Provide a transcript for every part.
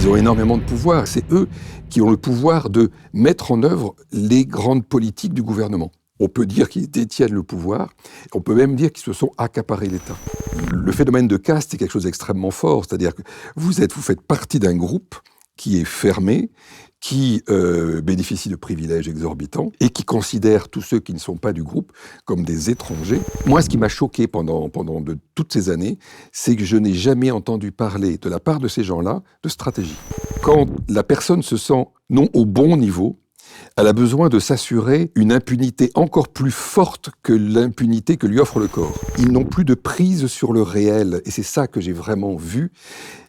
Ils ont énormément de pouvoir. C'est eux qui ont le pouvoir de mettre en œuvre les grandes politiques du gouvernement. On peut dire qu'ils détiennent le pouvoir, on peut même dire qu'ils se sont accaparés l'État. Le phénomène de caste est quelque chose d'extrêmement fort, c'est-à-dire que vous faites partie d'un groupe qui est fermé, qui bénéficie de privilèges exorbitants et qui considère tous ceux qui ne sont pas du groupe comme des étrangers. Moi, ce qui m'a choqué pendant toutes ces années, c'est que je n'ai jamais entendu parler de la part de ces gens-là de stratégie. Quand la personne se sent non au bon niveau, elle a besoin de s'assurer une impunité encore plus forte que l'impunité que lui offre le corps. Ils n'ont plus de prise sur le réel, et c'est ça que j'ai vraiment vu,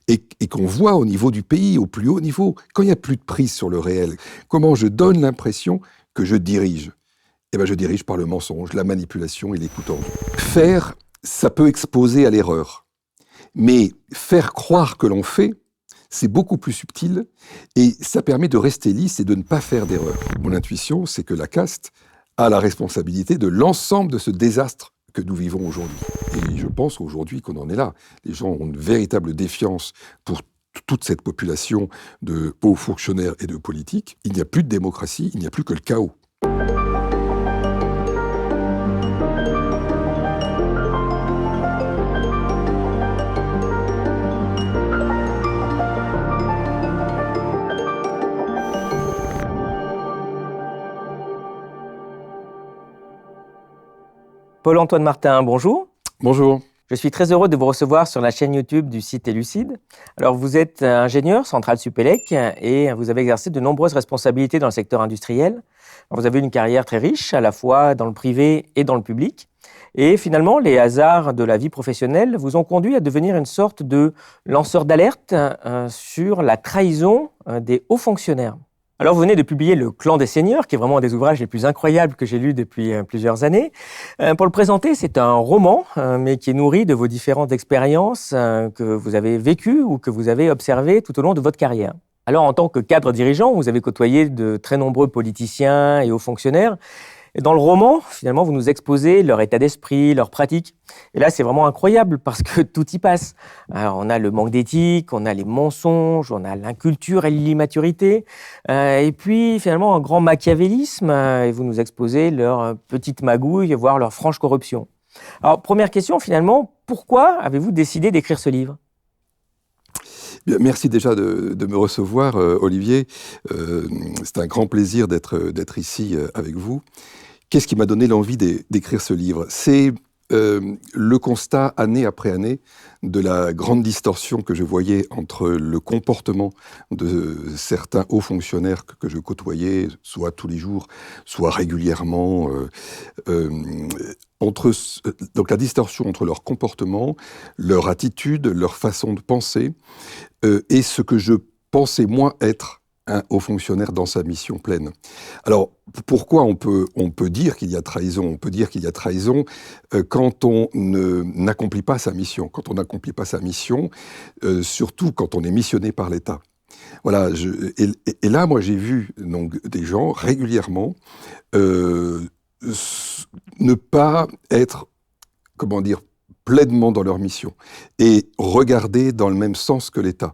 et qu'on voit au niveau du pays, au plus haut niveau, quand il n'y a plus de prise sur le réel. Comment je donne l'impression que je dirige ? Eh bien, je dirige par le mensonge, la manipulation et les coups tordus. Faire, ça peut exposer à l'erreur, mais faire croire que l'on fait, c'est beaucoup plus subtil et ça permet de rester lisse et de ne pas faire d'erreur. Mon intuition, c'est que la caste a la responsabilité de l'ensemble de ce désastre que nous vivons aujourd'hui. Et je pense aujourd'hui qu'on en est là. Les gens ont une véritable défiance pour toute cette population de hauts fonctionnaires et de politiques. Il n'y a plus de démocratie, il n'y a plus que le chaos. Paul-Antoine Martin, bonjour. Bonjour. Je suis très heureux de vous recevoir sur la chaîne YouTube du site Élucide. Alors, vous êtes ingénieur central Supélec et vous avez exercé de nombreuses responsabilités dans le secteur industriel. Vous avez une carrière très riche, à la fois dans le privé et dans le public. Et finalement, les hasards de la vie professionnelle vous ont conduit à devenir une sorte de lanceur d'alerte sur la trahison des hauts fonctionnaires. Alors, vous venez de publier Le Clan des Seigneurs, qui est vraiment un des ouvrages les plus incroyables que j'ai lus depuis plusieurs années. Pour le présenter, c'est un roman, mais qui est nourri de vos différentes expériences que vous avez vécues ou que vous avez observées tout au long de votre carrière. Alors, en tant que cadre dirigeant, vous avez côtoyé de très nombreux politiciens et hauts fonctionnaires. Et dans le roman, finalement, vous nous exposez leur état d'esprit, leurs pratiques. Et là, c'est vraiment incroyable parce que tout y passe. Alors, on a le manque d'éthique, on a les mensonges, on a l'inculture et l'immaturité. Et puis, finalement, un grand machiavélisme. Et vous nous exposez leur petite magouille, voire leur franche corruption. Alors, première question, finalement, pourquoi avez-vous décidé d'écrire ce livre ? Merci déjà de me recevoir, Olivier. C'est un grand plaisir d'être ici avec vous. Qu'est-ce qui m'a donné l'envie d'écrire ce livre ? C'est le constat, année après année, de la grande distorsion que je voyais entre le comportement de certains hauts fonctionnaires que je côtoyais, soit tous les jours, soit régulièrement, donc la distorsion entre leur comportement, leur attitude, leur façon de penser, et ce que je pensais moi être un haut fonctionnaire dans sa mission pleine. Alors, pourquoi on peut dire qu'il y a trahison ? On peut dire qu'il y a trahison quand on n'accomplit pas sa mission. Quand on n'accomplit pas sa mission, surtout quand on est missionné par l'État. Voilà, et là, moi, j'ai vu donc, des gens régulièrement ne pas être, comment dire, pleinement dans leur mission et regarder dans le même sens que l'État.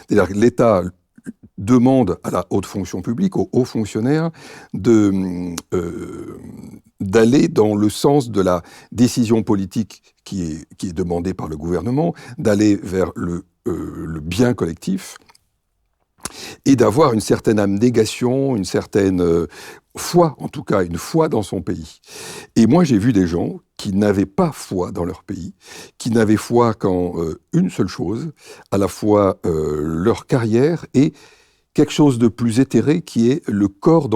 C'est-à-dire que l'État demande à la haute fonction publique, aux hauts fonctionnaires, d'aller dans le sens de la décision politique qui est demandée par le gouvernement, d'aller vers le bien collectif, et d'avoir une certaine abnégation, une certaine foi, en tout cas une foi dans son pays. Et moi, j'ai vu des gens qui n'avaient pas foi dans leur pays, qui n'avaient foi qu'en une seule chose, à la fois leur carrière et quelque chose de plus éthéré qui est le corps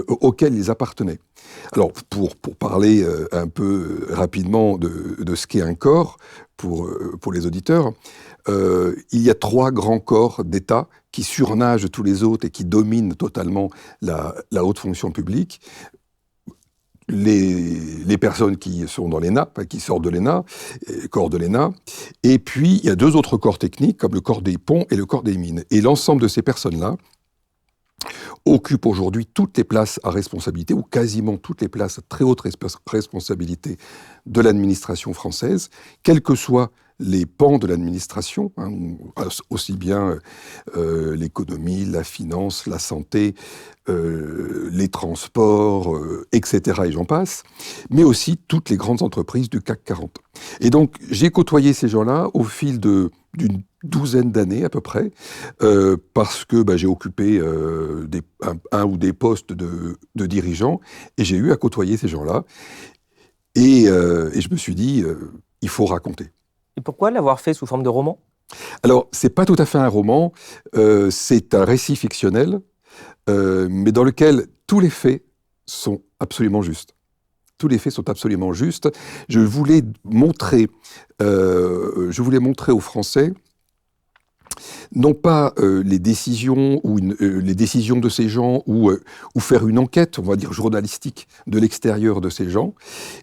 auquel ils appartenaient. Alors, pour parler un peu rapidement de ce qu'est un corps, pour les auditeurs, il y a 3 grands corps d'État qui surnagent tous les autres et qui dominent totalement la haute fonction publique. Les personnes qui sont dans l'ENA, qui sortent de l'ENA, corps de l'ENA, et puis il y a 2 autres corps techniques, comme le corps des ponts et le corps des mines. Et l'ensemble de ces personnes-là occupent aujourd'hui toutes les places à responsabilité, ou quasiment toutes les places à très haute responsabilité de l'administration française, quelles que soient les pans de l'administration, hein, aussi bien l'économie, la finance, la santé, les transports, etc. et j'en passe, mais aussi toutes les grandes entreprises du CAC 40. Et donc, j'ai côtoyé ces gens-là au fil d'une douzaine d'années à peu près, parce que j'ai occupé un ou des postes de dirigeants, et j'ai eu à côtoyer ces gens-là. Et je me suis dit, il faut raconter. Et pourquoi l'avoir fait sous forme de roman? Alors, c'est pas tout à fait un roman, c'est un récit fictionnel, mais dans lequel tous les faits sont absolument justes. Tous les faits sont absolument justes. Je voulais montrer aux Français non pas les décisions les décisions de ces gens ou faire une enquête, on va dire journalistique, de l'extérieur de ces gens,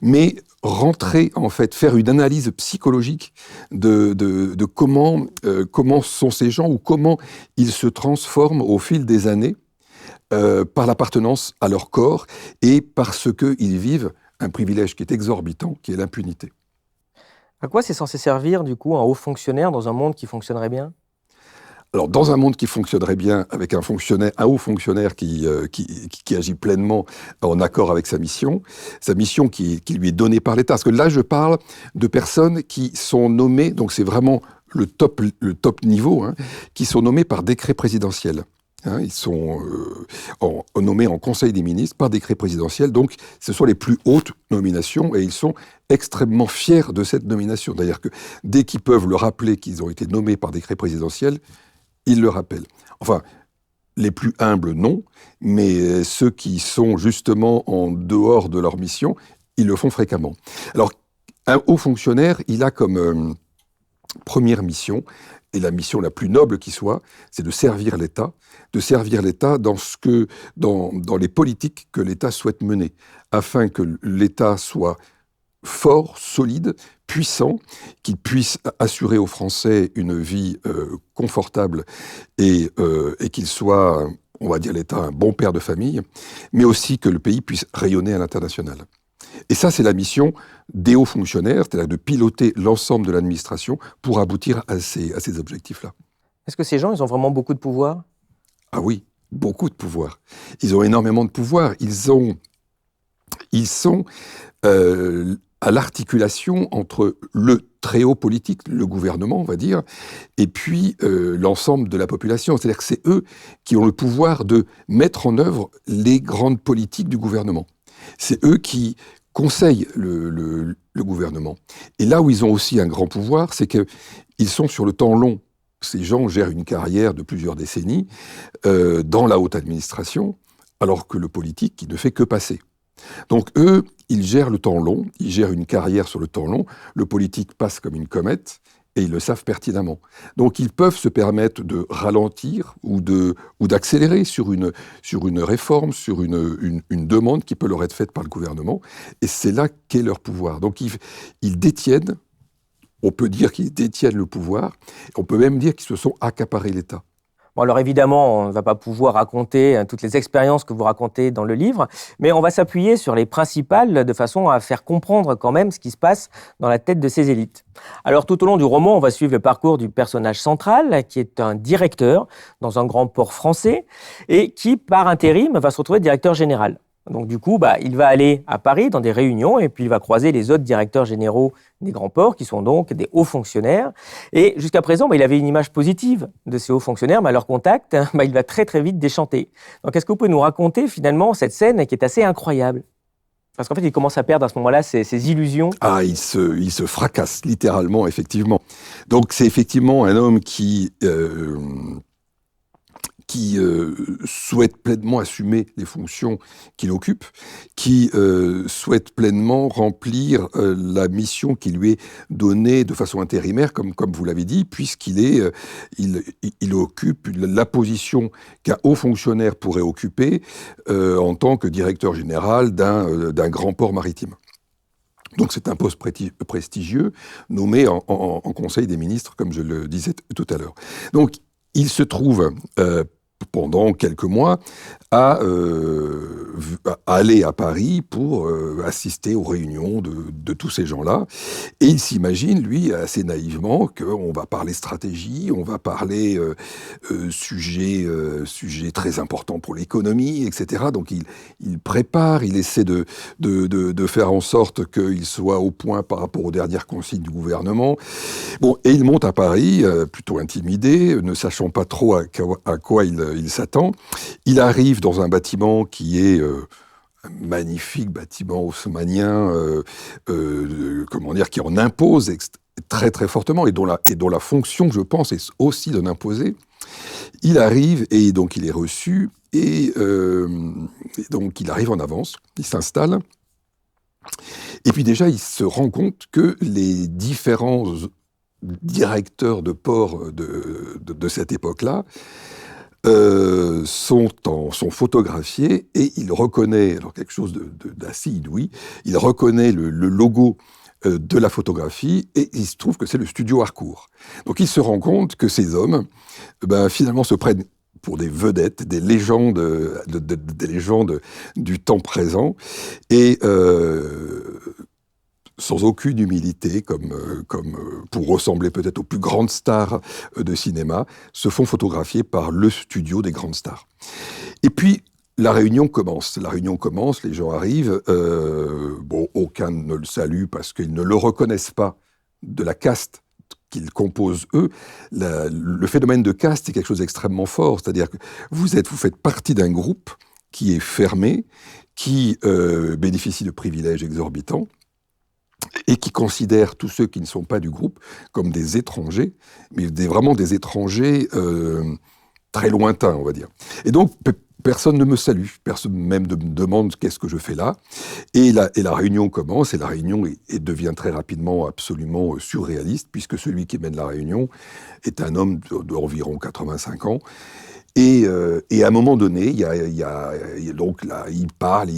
mais rentrer en fait, faire une analyse psychologique de comment sont ces gens ou comment ils se transforment au fil des années par l'appartenance à leur corps et parce qu'ils vivent un privilège qui est exorbitant, qui est l'impunité. À quoi c'est censé servir, du coup, un haut fonctionnaire dans un monde qui fonctionnerait bien? Alors, dans un monde qui fonctionnerait bien, avec un haut fonctionnaire qui agit pleinement en accord avec sa mission qui lui est donnée par l'État. Parce que là, je parle de personnes qui sont nommées, donc c'est vraiment le top niveau, hein, qui sont nommées par décret présidentiel. Hein, ils sont nommés en Conseil des ministres par décret présidentiel, donc ce sont les plus hautes nominations et ils sont extrêmement fiers de cette nomination. D'ailleurs, que dès qu'ils peuvent le rappeler qu'ils ont été nommés par décret présidentiel, ils le rappellent. Enfin, les plus humbles, non, mais ceux qui sont justement en dehors de leur mission, ils le font fréquemment. Alors, un haut fonctionnaire, il a comme première mission, et la mission la plus noble qui soit, c'est de servir l'État dans les politiques que l'État souhaite mener, afin que l'État soit fort, solide, puissant, qu'il puisse assurer aux Français une vie confortable et qu'il soit, on va dire l'État, un bon père de famille, mais aussi que le pays puisse rayonner à l'international. Et ça, c'est la mission des hauts fonctionnaires, c'est-à-dire de piloter l'ensemble de l'administration pour aboutir à ces objectifs-là. Est-ce que ces gens, ils ont vraiment beaucoup de pouvoir? Ah oui, beaucoup de pouvoir. Ils ont énormément de pouvoir. Ils sont à l'articulation entre le très haut politique, le gouvernement, on va dire, et puis l'ensemble de la population. C'est-à-dire que c'est eux qui ont le pouvoir de mettre en œuvre les grandes politiques du gouvernement. C'est eux qui conseillent le gouvernement. Et là où ils ont aussi un grand pouvoir, c'est qu'ils sont sur le temps long. Ces gens gèrent une carrière de plusieurs décennies dans la haute administration, alors que le politique, il ne fait que passer. Donc eux, ils gèrent le temps long, ils gèrent une carrière sur le temps long. Le politique passe comme une comète, et ils le savent pertinemment. Donc ils peuvent se permettre de ralentir ou d'accélérer sur une réforme, sur une demande qui peut leur être faite par le gouvernement. Et c'est là qu'est leur pouvoir. Donc ils détiennent, on peut dire qu'ils détiennent le pouvoir, on peut même dire qu'ils se sont accaparés l'État. Bon, alors évidemment, on ne va pas pouvoir raconter toutes les expériences que vous racontez dans le livre, mais on va s'appuyer sur les principales de façon à faire comprendre quand même ce qui se passe dans la tête de ces élites. Alors tout au long du roman, on va suivre le parcours du personnage central, qui est un directeur dans un grand port français et qui, par intérim, va se retrouver directeur général. Donc du coup, il va aller à Paris dans des réunions et puis il va croiser les autres directeurs généraux des grands ports qui sont donc des hauts fonctionnaires. Et jusqu'à présent, il avait une image positive de ces hauts fonctionnaires, mais à leur contact, il va très très vite déchanter. Donc est-ce que vous pouvez nous raconter finalement cette scène qui est assez incroyable? Parce qu'en fait, il commence à perdre à ce moment-là ses illusions. Ah, il se fracasse littéralement, effectivement. Donc c'est effectivement un homme qui souhaite pleinement assumer les fonctions qu'il occupe, qui souhaite pleinement remplir la mission qui lui est donnée de façon intérimaire, comme vous l'avez dit, puisqu'il occupe la position qu'un haut fonctionnaire pourrait occuper en tant que directeur général d'un grand port maritime. Donc c'est un poste prestigieux, nommé en Conseil des ministres, comme je le disais tout à l'heure. Donc il se trouve pendant quelques mois, à aller à Paris pour assister aux réunions de tous ces gens-là. Et il s'imagine, lui, assez naïvement, qu'on va parler stratégie, on va parler sujet très important pour l'économie, etc. Donc il prépare, il essaie de faire en sorte qu'il soit au point par rapport aux dernières consignes du gouvernement. Bon, et il monte à Paris, plutôt intimidé, ne sachant pas trop à quoi il s'attend. Il arrive dans un bâtiment qui est un magnifique bâtiment haussmannien, qui en impose très très fortement et dont la fonction, je pense, est aussi d'en imposer. Il arrive et donc il est reçu et donc il arrive en avance, il s'installe. Et puis déjà, il se rend compte que les différents directeurs de port de cette époque-là sont photographiés et il reconnaît, alors quelque chose d'assez inouï, il reconnaît le logo de la photographie et il se trouve que c'est le studio Harcourt. Donc il se rend compte que ces hommes, finalement, se prennent pour des vedettes, des légendes, des légendes du temps présent et sans aucune humilité, comme pour ressembler peut-être aux plus grandes stars de cinéma, se font photographier par le studio des grandes stars. Et puis, la réunion commence, les gens arrivent, aucun ne le salue parce qu'ils ne le reconnaissent pas de la caste qu'ils composent eux. Le phénomène de caste est quelque chose d'extrêmement fort, c'est-à-dire que vous faites partie d'un groupe qui est fermé, qui bénéficie de privilèges exorbitants, et qui considère tous ceux qui ne sont pas du groupe comme des étrangers, mais vraiment des étrangers très lointains, on va dire. Et donc, personne ne me salue, personne même ne me demande qu'est-ce que je fais là. Et la réunion commence, et la réunion devient très rapidement absolument surréaliste, puisque celui qui mène la réunion est un homme d'environ 85 ans. Et à un moment donné, donc là, il parle,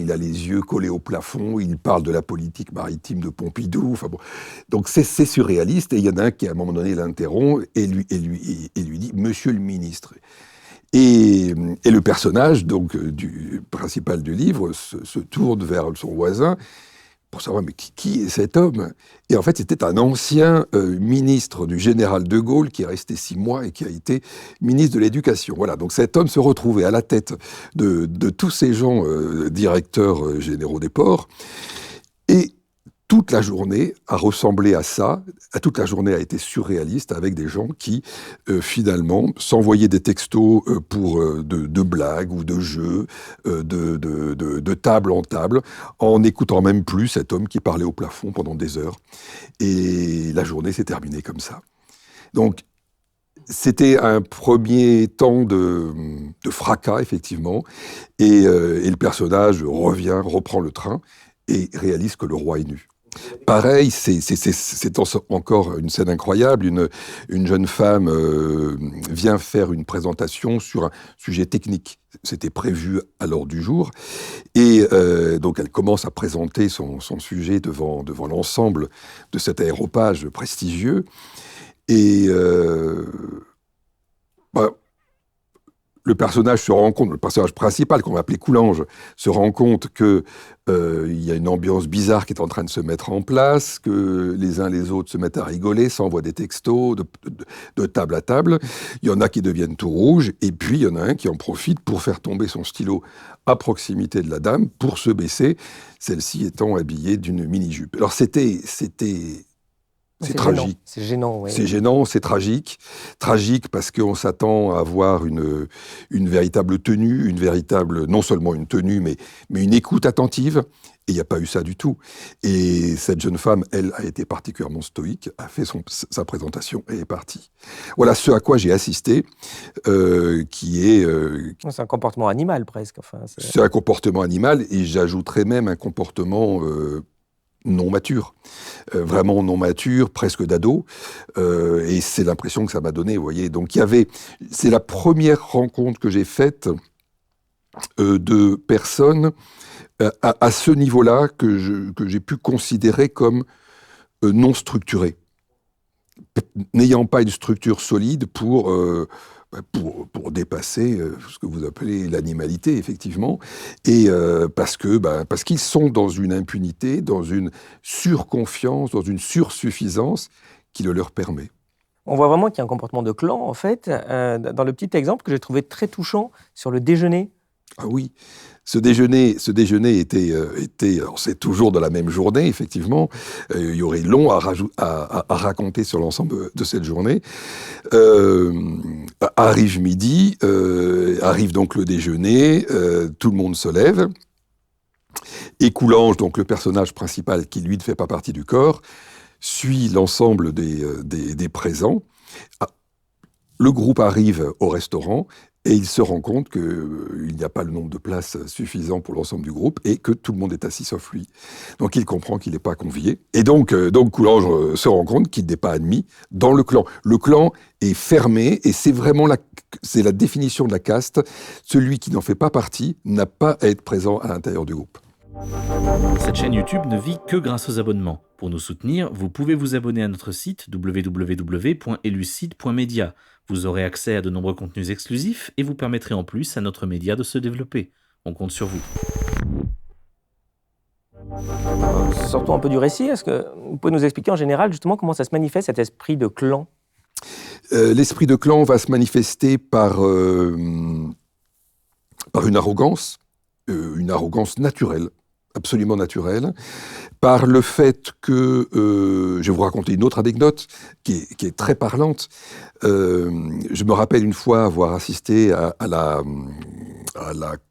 il a les yeux collés au plafond, il parle de la politique maritime de Pompidou. Enfin bon, donc c'est surréaliste. Et il y en a un qui, à un moment donné, l'interrompt et lui dit « Monsieur le ministre ». Et le personnage, donc, principal du livre, se tourne vers son voisin pour savoir mais qui est cet homme. Et en fait, c'était un ancien ministre du général de Gaulle qui est resté 6 mois et qui a été ministre de l'Éducation. Voilà, donc cet homme se retrouvait à la tête de tous ces gens directeurs généraux des ports. Et toute la journée a ressemblé à ça, toute la journée a été surréaliste avec des gens qui, finalement, s'envoyaient des textos pour de blagues ou de jeux, de table en table, en n'écoutant même plus cet homme qui parlait au plafond pendant des heures. Et la journée s'est terminée comme ça. Donc, c'était un premier temps de fracas, effectivement, et le personnage reprend le train et réalise que le roi est nu. Pareil, c'est encore une scène incroyable. Une jeune femme vient faire une présentation sur un sujet technique. C'était prévu à l'ordre du jour. Et donc, elle commence à présenter son sujet devant l'ensemble de cet aéropage prestigieux. Et le personnage principal, qu'on va appeler Coulanges, se rend compte que y a une ambiance bizarre qui est en train de se mettre en place, que les uns les autres se mettent à rigoler, s'envoient des textos de table à table. Il y en a qui deviennent tout rouges, et puis il y en a un qui en profite pour faire tomber son stylo à proximité de la dame pour se baisser, celle-ci étant habillée d'une mini-jupe. Alors c'était C'est tragique. C'est gênant, oui. C'est gênant, c'est tragique. Tragique parce qu'on s'attend à avoir une véritable tenue, non seulement une tenue, mais une écoute attentive. Et il n'y a pas eu ça du tout. Et cette jeune femme, elle, a été particulièrement stoïque, a fait sa présentation et est partie. Voilà ce à quoi j'ai assisté, qui est... c'est un comportement animal, presque. Enfin, c'est un comportement animal, et j'ajouterais même un comportement... non mature, vraiment non mature, presque d'ado, et c'est l'impression que ça m'a donné, vous voyez. Donc c'est la première rencontre que j'ai faite de personnes à ce niveau-là que j'ai pu considérer comme non structurées, n'ayant pas une structure solide pour dépasser ce que vous appelez l'animalité, effectivement, et parce qu'ils sont dans une impunité, dans une surconfiance, dans une sursuffisance qui le leur permet. On voit vraiment qu'il y a un comportement de clan, en fait, dans le petit exemple que j'ai trouvé très touchant sur le déjeuner. Ah oui, ce déjeuner était, alors c'est toujours dans la même journée, effectivement. Il y aurait long à raconter sur l'ensemble de cette journée. Arrive midi, arrive donc le déjeuner, tout le monde se lève. Et Coulanges, donc le personnage principal qui lui ne fait pas partie du corps, suit l'ensemble des présents. Le groupe arrive au restaurant et il se rend compte qu'il n'y a pas le nombre de places suffisant pour l'ensemble du groupe et que tout le monde est assis sauf lui. Donc il comprend qu'il n'est pas convié. Et donc Coulanges se rend compte qu'il n'est pas admis dans le clan. Le clan est fermé et c'est vraiment c'est la définition de la caste. Celui qui n'en fait pas partie n'a pas à être présent à l'intérieur du groupe. Cette chaîne YouTube ne vit que grâce aux abonnements. Pour nous soutenir, vous pouvez vous abonner à notre site www.elucide.media. Vous aurez accès à de nombreux contenus exclusifs et vous permettrez en plus à notre média de se développer. On compte sur vous. Sortons un peu du récit. Est-ce que vous pouvez nous expliquer en général justement comment ça se manifeste, cet esprit de clan ? L'esprit de clan va se manifester par une arrogance naturelle, absolument naturelle, par le fait que, je vais vous raconter une autre anecdote qui est très parlante. Je me rappelle une fois avoir assisté à la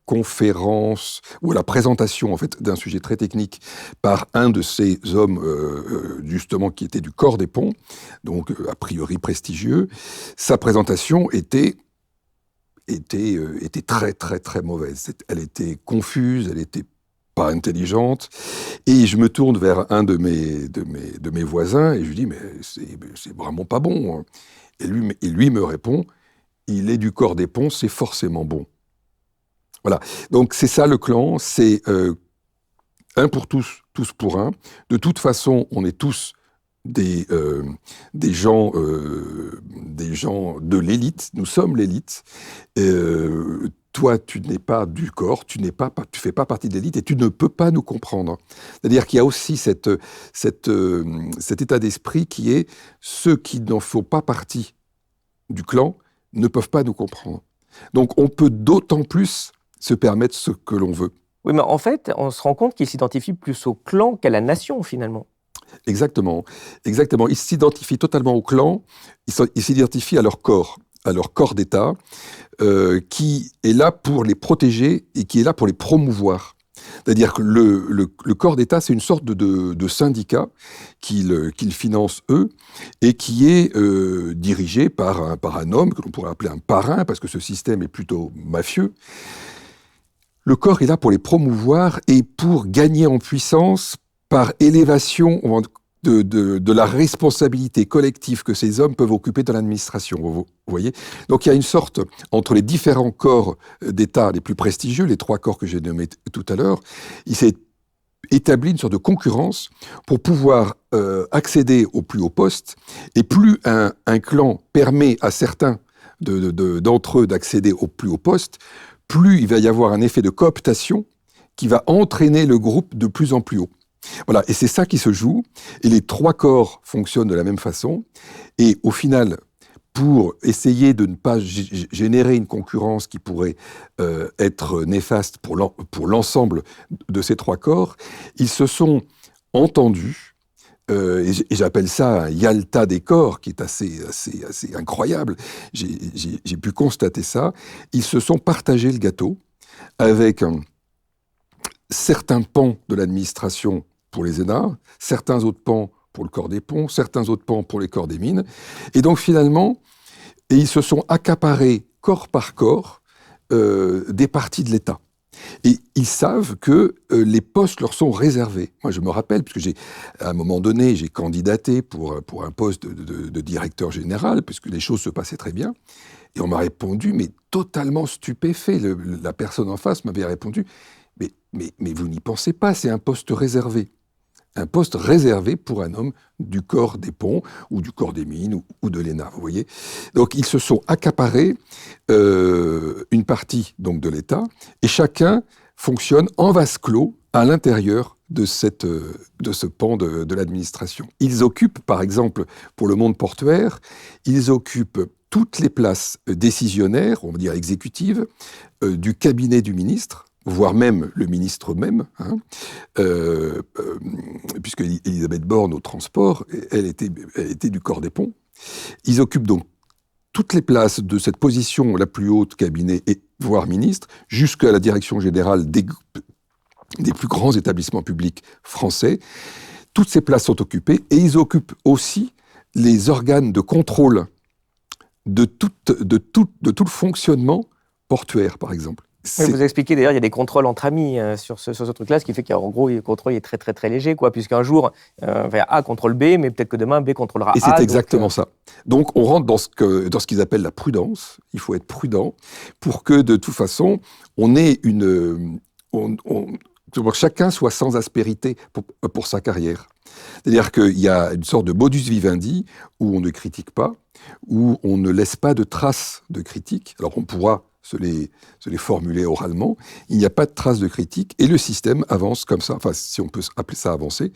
conférence ou à la présentation en fait d'un sujet très technique par un de ces hommes justement qui était du corps des ponts, donc a priori prestigieux. Sa présentation était très très très mauvaise. Elle était confuse, elle était pas intelligente, et je me tourne vers un de mes voisins et je lui dis mais c'est vraiment pas bon. Et lui me répond, il est du corps des ponts, c'est forcément bon. Voilà. Donc c'est ça le clan, c'est un pour tous, tous pour un. De toute façon, on est tous des gens de l'élite. Nous sommes l'élite. Toi, tu n'es pas du corps, tu fais pas partie de l'élite et tu ne peux pas nous comprendre. C'est-à-dire qu'il y a aussi cet état d'esprit qui est ceux qui n'en font pas partie du clan ne peuvent pas nous comprendre. Donc, on peut d'autant plus se permettre ce que l'on veut. Oui, mais en fait, on se rend compte qu'ils s'identifient plus au clan qu'à la nation, finalement. Exactement. Ils s'identifient totalement au clan, ils s'identifient à leur corps d'État, qui est là pour les protéger et qui est là pour les promouvoir. C'est-à-dire que le corps d'État, c'est une sorte de syndicat qu'ils financent eux et qui est dirigé par un homme que l'on pourrait appeler un parrain, parce que ce système est plutôt mafieux. Le corps est là pour les promouvoir et pour gagner en puissance par élévation de la responsabilité collective que ces hommes peuvent occuper dans l'administration, vous voyez. Donc il y a une sorte, entre les différents corps d'État les plus prestigieux, les 3 corps que j'ai nommés tout à l'heure, il s'est établi une sorte de concurrence pour pouvoir accéder au plus haut poste, et plus un clan permet à certains d'entre eux d'accéder au plus haut poste, plus il va y avoir un effet de cooptation qui va entraîner le groupe de plus en plus haut. Voilà, et c'est ça qui se joue, et les 3 corps fonctionnent de la même façon, et au final, pour essayer de ne pas générer une concurrence qui pourrait être néfaste pour l'ensemble de ces 3 corps, ils se sont entendus, et j'appelle ça un Yalta des corps, qui est assez incroyable. J'ai pu constater ça. Ils se sont partagés le gâteau avec certains pans de l'administration pour les énarques, certains autres pans pour le corps des ponts, certains autres pans pour les corps des mines. Et donc finalement, ils se sont accaparés corps par corps des parties de l'État. Et ils savent que les postes leur sont réservés. Moi, je me rappelle, puisque à un moment donné, j'ai candidaté pour un poste de directeur général, puisque les choses se passaient très bien. Et on m'a répondu, mais totalement stupéfait. La personne en face m'avait répondu, mais vous n'y pensez pas, c'est un poste réservé. un poste réservé pour un homme du corps des ponts, ou du corps des mines, ou de l'ENA, vous voyez. Donc ils se sont accaparés une partie donc, de l'État, et chacun fonctionne en vase clos à l'intérieur de ce pan de l'administration. Ils occupent, par exemple, pour le monde portuaire, ils occupent toutes les places décisionnaires, on va dire exécutives, du cabinet du ministre, voire même le ministre même, puisque Elisabeth Borne au transport, elle était du corps des ponts. Ils occupent donc toutes les places de cette position la plus haute, cabinet et voire ministre, jusqu'à la direction générale des plus grands établissements publics français. Toutes ces places sont occupées, et ils occupent aussi les organes de contrôle de tout le fonctionnement portuaire, par exemple. Oui, vous expliquez d'ailleurs, il y a des contrôles entre amis sur ce truc-là, ce qui fait qu'en gros, le contrôle est très très très léger, quoi, puisqu'un jour, A contrôle B, mais peut-être que demain, B contrôlera A. Et c'est exactement ça. Donc on rentre dans ce qu'ils appellent la prudence. Il faut être prudent pour que, de toute façon, on ait chacun soit sans aspérité pour sa carrière. C'est-à-dire qu'il y a une sorte de modus vivendi où on ne critique pas, où on ne laisse pas de traces de critique. Alors on pourra se les formuler oralement. Il n'y a pas de traces de critique, et le système avance comme ça, enfin si on peut appeler ça avancer,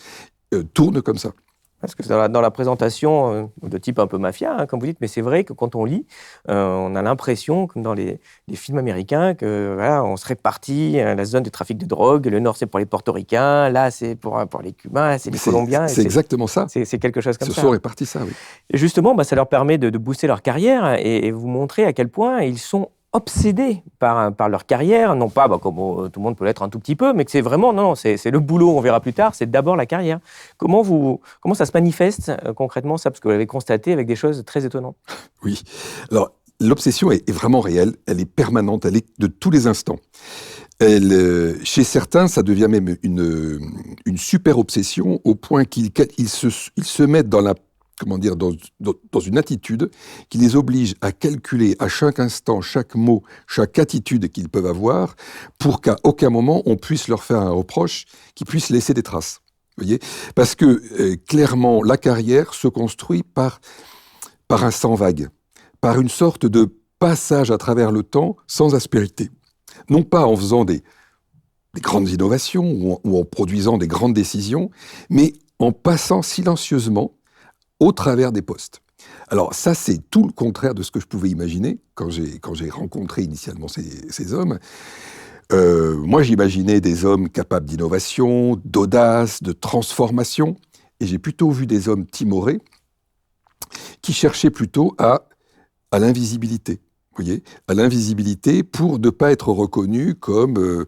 tourne comme ça. Parce que dans la présentation de type un peu mafia, comme vous dites, mais c'est vrai que quand on lit, on a l'impression, comme dans les films américains, que voilà, on se répartit la zone de trafic de drogue, le nord c'est pour les portoricains, là c'est pour les Cubains, là c'est les Colombiens. C'est exactement ça. C'est quelque chose comme ça. Ils se sont répartis ça, oui. Et justement, ça leur permet de booster leur carrière et vous montrer à quel point ils sont obsédés par leur carrière, non pas comme tout le monde peut l'être un tout petit peu, mais que c'est vraiment, non, c'est le boulot, on verra plus tard, c'est d'abord la carrière. Comment ça se manifeste concrètement, ça, parce que vous l'avez constaté avec des choses très étonnantes. Oui, alors l'obsession est vraiment réelle, elle est permanente, elle est de tous les instants. Chez certains, ça devient même une super obsession, au point qu'ils se mettent dans une attitude qui les oblige à calculer à chaque instant, chaque mot, chaque attitude qu'ils peuvent avoir, pour qu'à aucun moment on puisse leur faire un reproche qui puisse laisser des traces. Vous voyez ? Parce que clairement, la carrière se construit par un sang vague, par une sorte de passage à travers le temps sans aspérité. Non pas en faisant des grandes innovations ou en produisant des grandes décisions, mais en passant silencieusement au travers des postes. Alors ça, c'est tout le contraire de ce que je pouvais imaginer quand j'ai rencontré initialement ces hommes. Moi, j'imaginais des hommes capables d'innovation, d'audace, de transformation, et j'ai plutôt vu des hommes timorés qui cherchaient plutôt à l'invisibilité. Vous voyez, à l'invisibilité pour ne pas être reconnus comme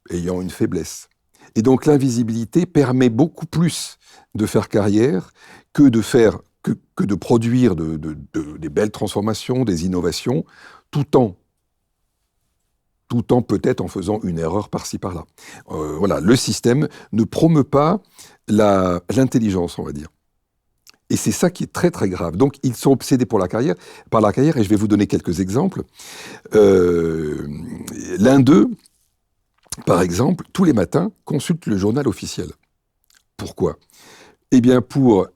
ayant une faiblesse. Et donc l'invisibilité permet beaucoup plus de faire carrière que de produire des belles transformations, des innovations, tout en peut-être en faisant une erreur par-ci par-là. Voilà, le système ne promeut pas l'intelligence, on va dire. Et c'est ça qui est très très grave. Donc ils sont obsédés par la carrière, et je vais vous donner quelques exemples. L'un d'eux, par exemple, tous les matins, consulte le journal officiel. Pourquoi ? Eh bien, pour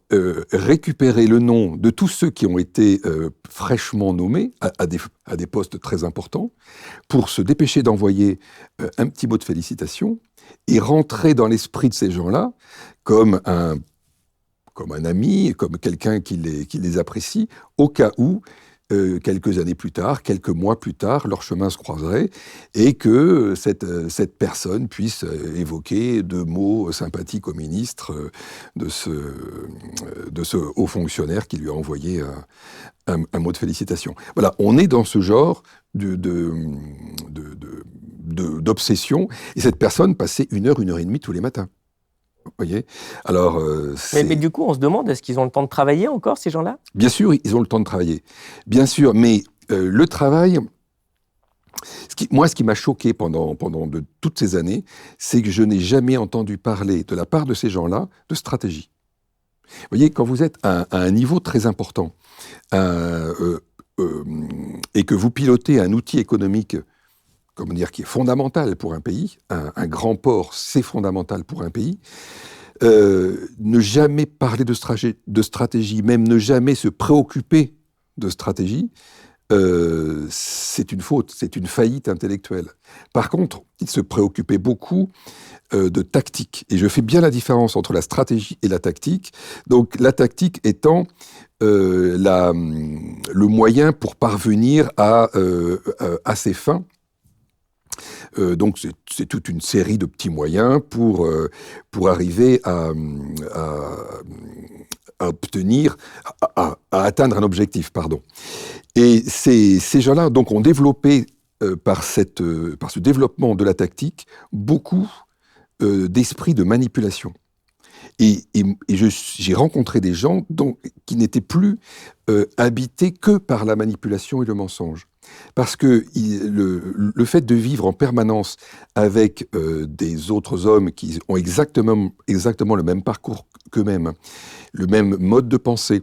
récupérer le nom de tous ceux qui ont été fraîchement nommés à des postes très importants, pour se dépêcher d'envoyer un petit mot de félicitation et rentrer dans l'esprit de ces gens-là comme un ami, comme quelqu'un qui les apprécie, au cas où, quelques années plus tard, quelques mois plus tard, leurs chemins se croiseraient et que cette personne puisse évoquer 2 mots sympathiques au ministre de ce haut fonctionnaire qui lui a envoyé un mot de félicitation. Voilà, on est dans ce genre d'obsession, et cette personne passait 1 heure, 1 heure et demie tous les matins. Vous voyez ? Alors, mais du coup, on se demande, est-ce qu'ils ont le temps de travailler encore, ces gens-là ? Bien sûr, ils ont le temps de travailler. Bien sûr, mais le travail... ce qui m'a choqué pendant toutes ces années, c'est que je n'ai jamais entendu parler, de la part de ces gens-là, de stratégie. Vous voyez, quand vous êtes à un niveau très important, et que vous pilotez un outil économique, qui est fondamental pour un pays, un grand port, c'est fondamental pour un pays, Ne jamais parler de stratégie, même ne jamais se préoccuper de stratégie, c'est une faute, c'est une faillite intellectuelle. Par contre, il se préoccupait beaucoup de tactique. Et je fais bien la différence entre la stratégie et la tactique. Donc la tactique étant le moyen pour parvenir à ses fins. Donc c'est toute une série de petits moyens pour arriver à obtenir, à atteindre un objectif, pardon. Et ces gens-là donc ont développé par ce développement de la tactique beaucoup d'esprit de manipulation. Et j'ai rencontré des gens qui n'étaient plus habités que par la manipulation et le mensonge. Parce que le fait de vivre en permanence avec des autres hommes qui ont exactement le même parcours qu'eux-mêmes, le même mode de pensée,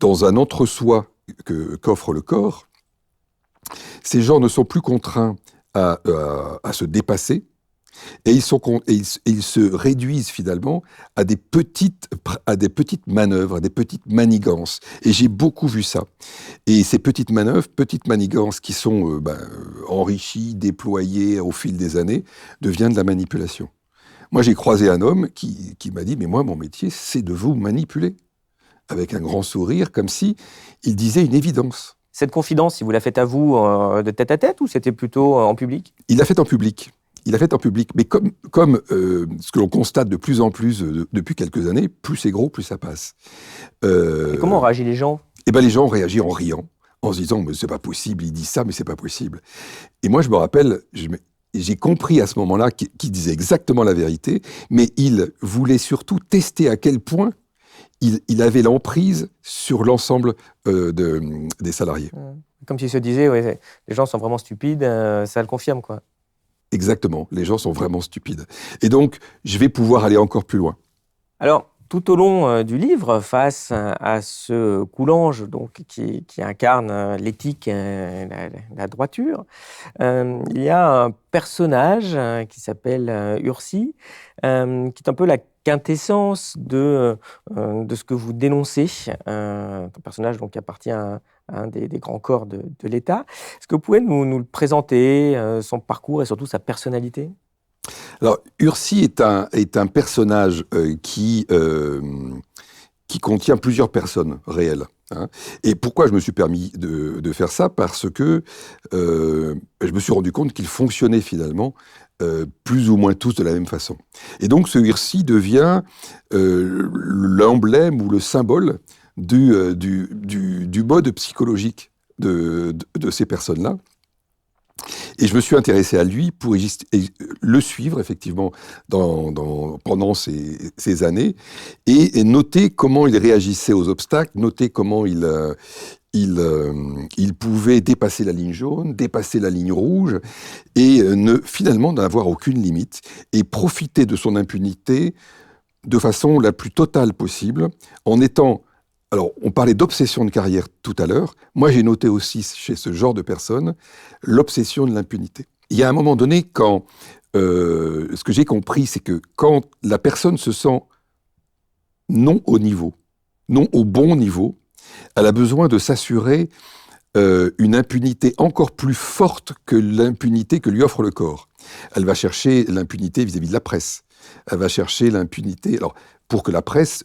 dans un entre-soi qu'offre le corps, ces gens ne sont plus contraints à se dépasser, et ils se réduisent finalement à des petites manœuvres, à des petites manigances. Et j'ai beaucoup vu ça. Et ces petites manœuvres, petites manigances qui sont enrichies, déployées au fil des années, deviennent de la manipulation. Moi, j'ai croisé un homme qui m'a dit « Mais moi, mon métier, c'est de vous manipuler », avec un grand sourire, comme si il disait une évidence. Cette confidence, il vous l'a faite à vous de tête à tête ou c'était plutôt en public ? Il l'a faite en public. Mais comme ce que l'on constate de plus en plus depuis quelques années, plus c'est gros, plus ça passe. Et comment ont réagi les gens ? Eh ben, les gens ont réagi en riant, en se disant « Mais c'est pas possible, il dit ça, mais c'est pas possible ». Et moi, je me rappelle, j'ai compris à ce moment-là qu'il disait exactement la vérité, mais il voulait surtout tester à quel point il avait l'emprise sur l'ensemble des salariés. Comme s'il se disait, ouais, les gens sont vraiment stupides, ça le confirme, quoi. Exactement, les gens sont vraiment stupides. Et donc, je vais pouvoir aller encore plus loin. Alors, tout au long du livre, face à ce Coulanges donc, qui incarne l'éthique, la droiture, il y a un personnage qui s'appelle Ursi, qui est un peu la quintessence de ce que vous dénoncez, un personnage donc, qui appartient à un des grands corps de l'État. Est-ce que vous pouvez nous le présenter, son parcours et surtout sa personnalité ? Alors, Ursi est un personnage qui contient plusieurs personnes réelles. Hein. Et pourquoi je me suis permis de faire ça ? Parce que je me suis rendu compte qu'ils fonctionnaient finalement plus ou moins tous de la même façon. Et donc, ce Ursi devient l'emblème ou le symbole du mode psychologique de ces personnes-là. Et je me suis intéressé à lui pour le suivre, effectivement, pendant ces années, et noter comment il réagissait aux obstacles, noter comment il pouvait dépasser la ligne jaune, dépasser la ligne rouge, et finalement n'avoir aucune limite, et profiter de son impunité de façon la plus totale possible, en étant... Alors, on parlait d'obsession de carrière tout à l'heure. Moi, j'ai noté aussi chez ce genre de personnes l'obsession de l'impunité. Il y a un moment donné, ce que j'ai compris, c'est que quand la personne se sent non au niveau, non au bon niveau, elle a besoin de s'assurer une impunité encore plus forte que l'impunité que lui offre le corps. Elle va chercher l'impunité vis-à-vis de la presse. Elle va chercher l'impunité... Alors, pour que la presse,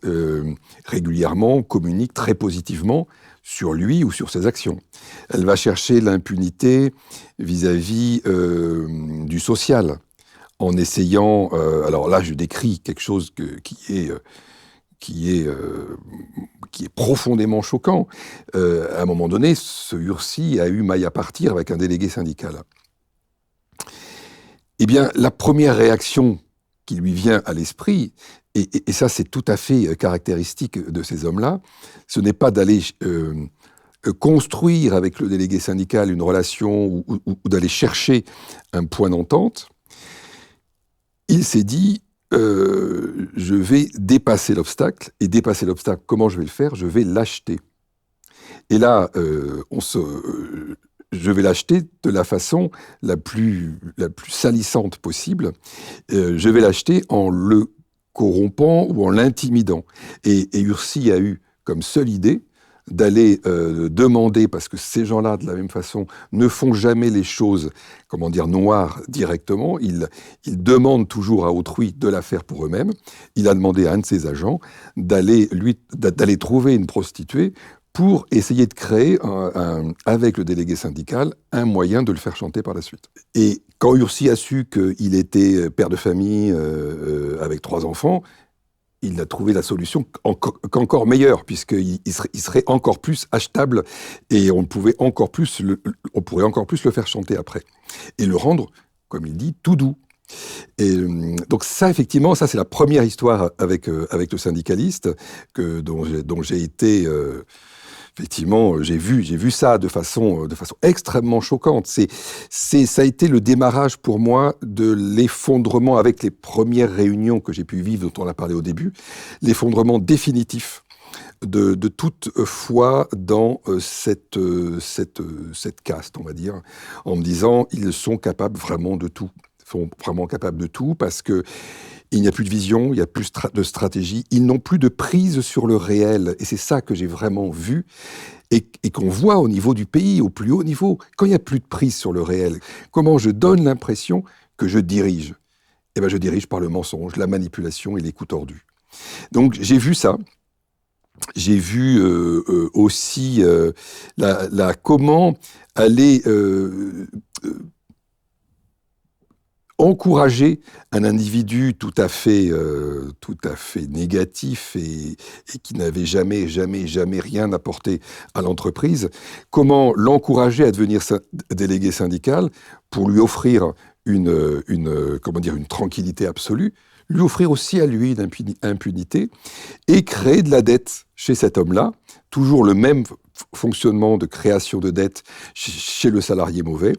régulièrement, communique très positivement sur lui ou sur ses actions. Elle va chercher l'impunité vis-à-vis du social, en essayant... alors là, je décris quelque chose qui est profondément choquant. À un moment donné, ce Ursi a eu maille à partir avec un délégué syndical. Eh bien, la première réaction qui lui vient à l'esprit, et ça c'est tout à fait caractéristique de ces hommes-là, ce n'est pas d'aller construire avec le délégué syndical une relation ou d'aller chercher un point d'entente. Il s'est dit, je vais dépasser l'obstacle, et dépasser l'obstacle, comment je vais le faire ? Je vais l'acheter. Et là, je vais l'acheter de la façon la plus salissante possible. Je vais l'acheter en le corrompant ou en l'intimidant. Et Ursi a eu comme seule idée d'aller demander, parce que ces gens-là, de la même façon, ne font jamais les choses, noires directement, ils demandent toujours à autrui de la faire pour eux-mêmes. Il a demandé à un de ses agents d'aller trouver une prostituée pour essayer de créer, avec le délégué syndical, un moyen de le faire chanter par la suite. Et quand Ursi a su qu'il était père de famille avec 3 enfants, il a trouvé la solution qu'encore meilleure, puisqu'il serait encore plus achetable et on pourrait encore plus le faire chanter après. Et le rendre, comme il dit, tout doux. Et donc ça, effectivement, ça c'est la première histoire avec le syndicaliste dont j'ai été... Effectivement, j'ai vu ça de façon extrêmement choquante. Ça a été le démarrage pour moi de l'effondrement avec les premières réunions que j'ai pu vivre, dont on a parlé au début, l'effondrement définitif de toute foi dans cette caste, on va dire, en me disant ils sont capables vraiment de tout. Ils sont vraiment capables de tout parce que il n'y a plus de vision, il n'y a plus de stratégie, ils n'ont plus de prise sur le réel. Et c'est ça que j'ai vraiment vu et qu'on voit au niveau du pays, au plus haut niveau. Quand il n'y a plus de prise sur le réel, comment je donne l'impression que je dirige ? Eh bien, je dirige par le mensonge, la manipulation et les coups tordus. Donc, j'ai vu ça. J'ai vu aussi comment aller... encourager un individu tout à fait négatif et qui n'avait jamais rien apporté à l'entreprise, comment l'encourager à devenir délégué syndical pour lui offrir une tranquillité absolue, lui offrir aussi à lui une impunité et créer de la dette chez cet homme-là, toujours le même fonctionnement de création de dette chez le salarié mauvais,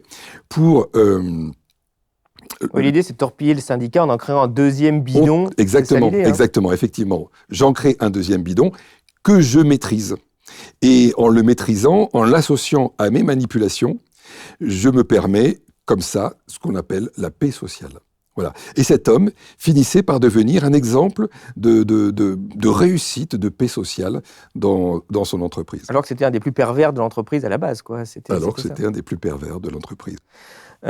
pour... Oui, l'idée, c'est de torpiller le syndicat en créant un deuxième bidon. Exactement, exactement, effectivement. J'en crée un deuxième bidon que je maîtrise. Et en le maîtrisant, en l'associant à mes manipulations, je me permets, comme ça, ce qu'on appelle la paix sociale. Voilà. Et cet homme finissait par devenir un exemple de réussite, de paix sociale dans son entreprise. Alors que c'était un des plus pervers de l'entreprise à la base, quoi. Alors que c'était un des plus pervers de l'entreprise.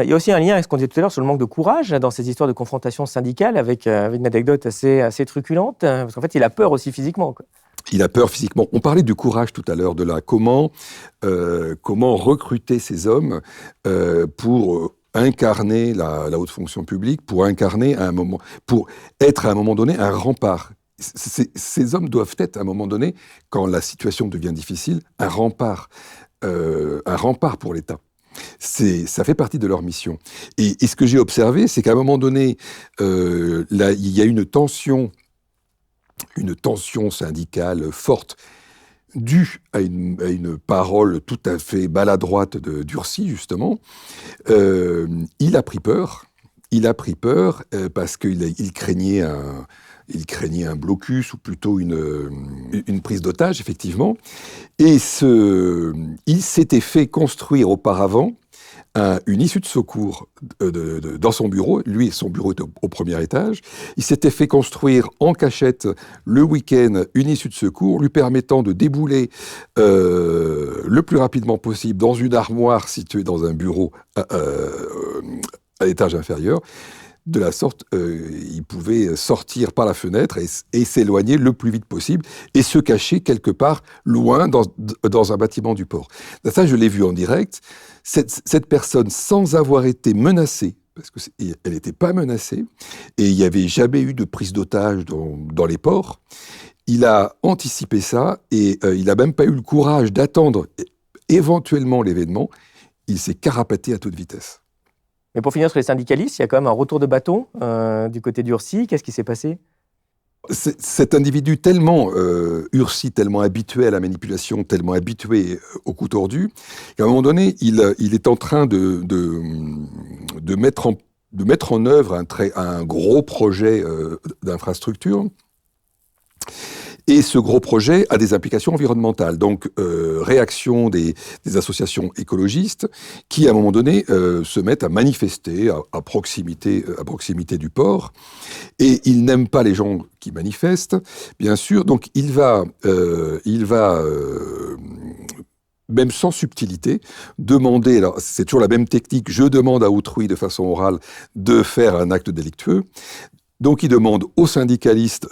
Il y a aussi un lien avec ce qu'on disait tout à l'heure sur le manque de courage dans ces histoires de confrontation syndicale avec une anecdote assez truculente, parce qu'en fait, il a peur aussi physiquement, quoi. Il a peur physiquement. On parlait du courage tout à l'heure, de comment recruter ces hommes pour incarner la haute fonction publique, pour être à un moment donné un rempart. Ces hommes doivent être à un moment donné, quand la situation devient difficile, un rempart pour l'État. Ça fait partie de leur mission. Et ce que j'ai observé, c'est qu'à un moment donné, il y a une tension syndicale forte, due à une parole tout à fait maladroite d'Ursi, justement. Il a pris peur parce qu'il craignait un blocus, ou plutôt une prise d'otage, effectivement. Et il s'était fait construire auparavant une issue de secours dans son bureau. Lui, son bureau était au premier étage. Il s'était fait construire en cachette le week-end une issue de secours lui permettant de débouler le plus rapidement possible dans une armoire située dans un bureau à l'étage inférieur. De la sorte, il pouvait sortir par la fenêtre et s'éloigner le plus vite possible et se cacher quelque part loin dans un bâtiment du port. Ça, je l'ai vu en direct. Cette personne, sans avoir été menacée, parce qu'elle n'était pas menacée, et il n'y avait jamais eu de prise d'otage dans les ports, il a anticipé ça et il n'a même pas eu le courage d'attendre éventuellement l'événement. Il s'est carapaté à toute vitesse. Mais pour finir sur les syndicalistes, il y a quand même un retour de bâton du côté d'Ursi. Qu'est-ce qui s'est passé ? Cet individu tellement Ursi, tellement habitué à la manipulation, tellement habitué au coup tordu, qu'à un moment donné, il est en train de mettre en œuvre un gros projet d'infrastructure. Et ce gros projet a des implications environnementales, donc réaction des associations écologistes qui, à un moment donné, se mettent à manifester à proximité du port. Et il n'aime pas les gens qui manifestent, bien sûr, donc il va même sans subtilité, demander, alors c'est toujours la même technique, je demande à autrui de façon orale de faire un acte délictueux. Donc il demande aux syndicalistes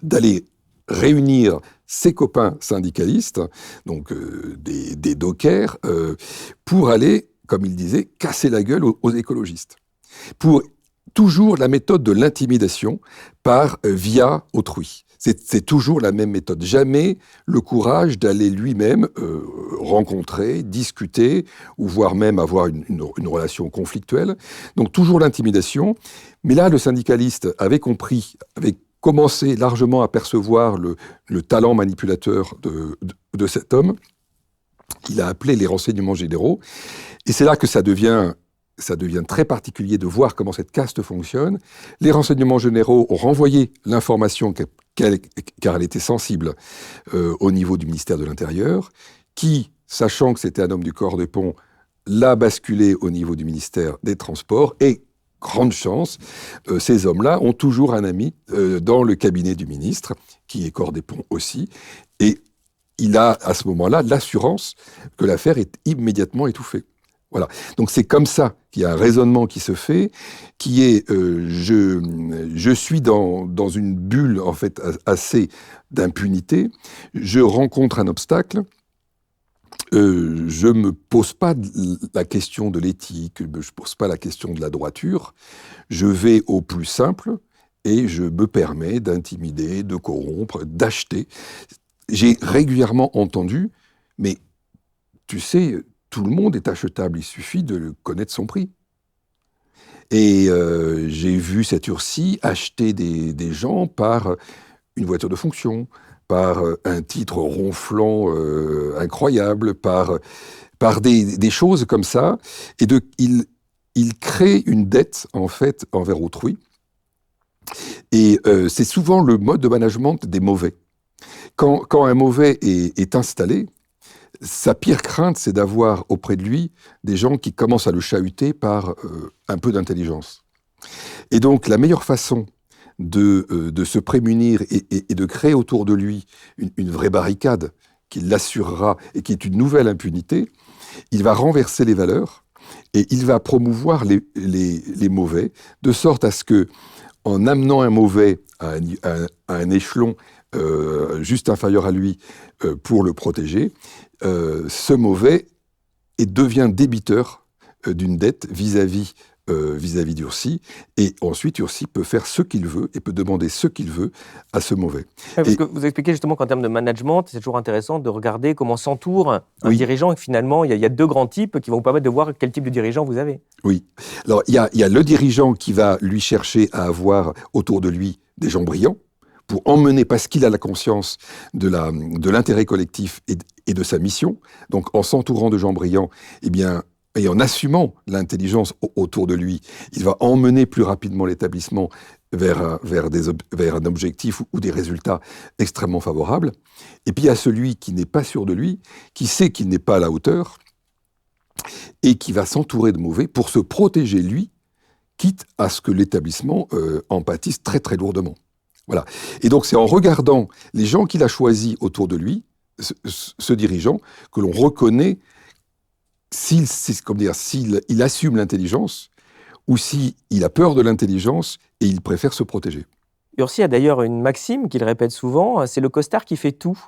d'aller réunir ses copains syndicalistes, donc des dockers, pour aller, comme il disait, casser la gueule aux écologistes. Pour toujours la méthode de l'intimidation via autrui. C'est toujours la même méthode. Jamais le courage d'aller lui-même rencontrer, discuter, ou voire même avoir une relation conflictuelle. Donc toujours l'intimidation. Mais là, le syndicaliste avait commencé largement à percevoir le talent manipulateur de cet homme. Il a appelé les renseignements généraux. Et c'est là que ça devient très particulier de voir comment cette caste fonctionne. Les renseignements généraux ont renvoyé l'information car elle était sensible au niveau du ministère de l'Intérieur, qui, sachant que c'était un homme du corps des ponts, l'a basculé au niveau du ministère des Transports. Et, grande chance, ces hommes-là ont toujours un ami dans le cabinet du ministre, qui est corps des ponts aussi. Et il a, à ce moment-là, l'assurance que l'affaire est immédiatement étouffée. Voilà. Donc c'est comme ça qu'il y a un raisonnement qui se fait, qui est je suis dans une bulle en fait assez d'impunité, je rencontre un obstacle, je me pose pas la question de l'éthique, je pose pas la question de la droiture, je vais au plus simple et je me permets d'intimider, de corrompre, d'acheter. J'ai régulièrement entendu, mais tu sais, tout le monde est achetable, il suffit de connaître son prix. Et j'ai vu cette Ursie acheter des gens par une voiture de fonction, par un titre ronflant incroyable, par des choses comme ça. Et il crée une dette, en fait, envers autrui. Et c'est souvent le mode de management des mauvais. Quand un mauvais est installé, sa pire crainte, c'est d'avoir auprès de lui des gens qui commencent à le chahuter par un peu d'intelligence. Et donc, la meilleure façon de se prémunir et de créer autour de lui une vraie barricade qui l'assurera et qui est une nouvelle impunité, il va renverser les valeurs et il va promouvoir les mauvais, de sorte à ce que, en amenant un mauvais à un échelon juste inférieur à lui pour le protéger, ce mauvais devient débiteur d'une dette vis-à-vis d'Ursie, et ensuite Ursie peut faire ce qu'il veut et peut demander ce qu'il veut à ce mauvais. Parce que vous expliquez justement qu'en termes de management, c'est toujours intéressant de regarder comment s'entoure un dirigeant, et que finalement il y a deux grands types qui vont vous permettre de voir quel type de dirigeant vous avez. Oui. Alors il y a le dirigeant qui va lui chercher à avoir autour de lui des gens brillants, pour emmener, parce qu'il a la conscience de l'intérêt collectif et de sa mission, donc en s'entourant de gens brillants, eh bien, et en assumant l'intelligence autour de lui, il va emmener plus rapidement l'établissement vers un objectif ou des résultats extrêmement favorables. Et puis il y a celui qui n'est pas sûr de lui, qui sait qu'il n'est pas à la hauteur, et qui va s'entourer de mauvais pour se protéger lui, quitte à ce que l'établissement en pâtisse très très lourdement. Voilà. Et donc c'est en regardant les gens qu'il a choisis autour de lui, ce dirigeant, que l'on reconnaît s'il assume l'intelligence ou s'il a peur de l'intelligence et il préfère se protéger. Ursie a d'ailleurs une maxime qu'il répète souvent, c'est le costard qui fait tout.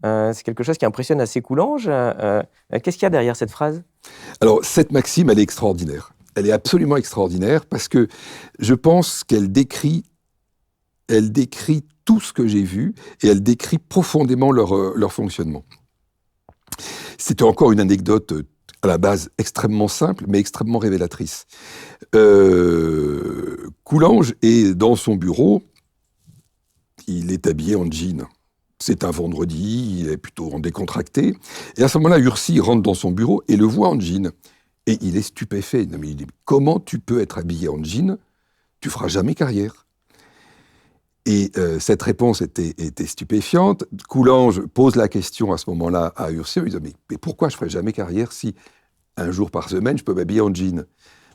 C'est quelque chose qui impressionne assez Coulanges. Qu'est-ce qu'il y a derrière cette phrase ? Alors cette maxime, elle est extraordinaire. Elle est absolument extraordinaire parce que je pense qu'elle décrit tout ce que j'ai vu et elle décrit profondément leur fonctionnement. C'était encore une anecdote à la base extrêmement simple, mais extrêmement révélatrice. Coulanges est dans son bureau, il est habillé en jean. C'est un vendredi, il est plutôt en décontracté. Et à ce moment-là, Ursie rentre dans son bureau et le voit en jean. Et il est stupéfait. Non, mais il dit, comment tu peux être habillé en jean ? Tu feras jamais carrière. Et cette réponse était stupéfiante. Coulanges pose la question à ce moment-là à Ursule, il dit mais pourquoi je ne ferai jamais carrière si un jour par semaine je peux m'habiller en jean?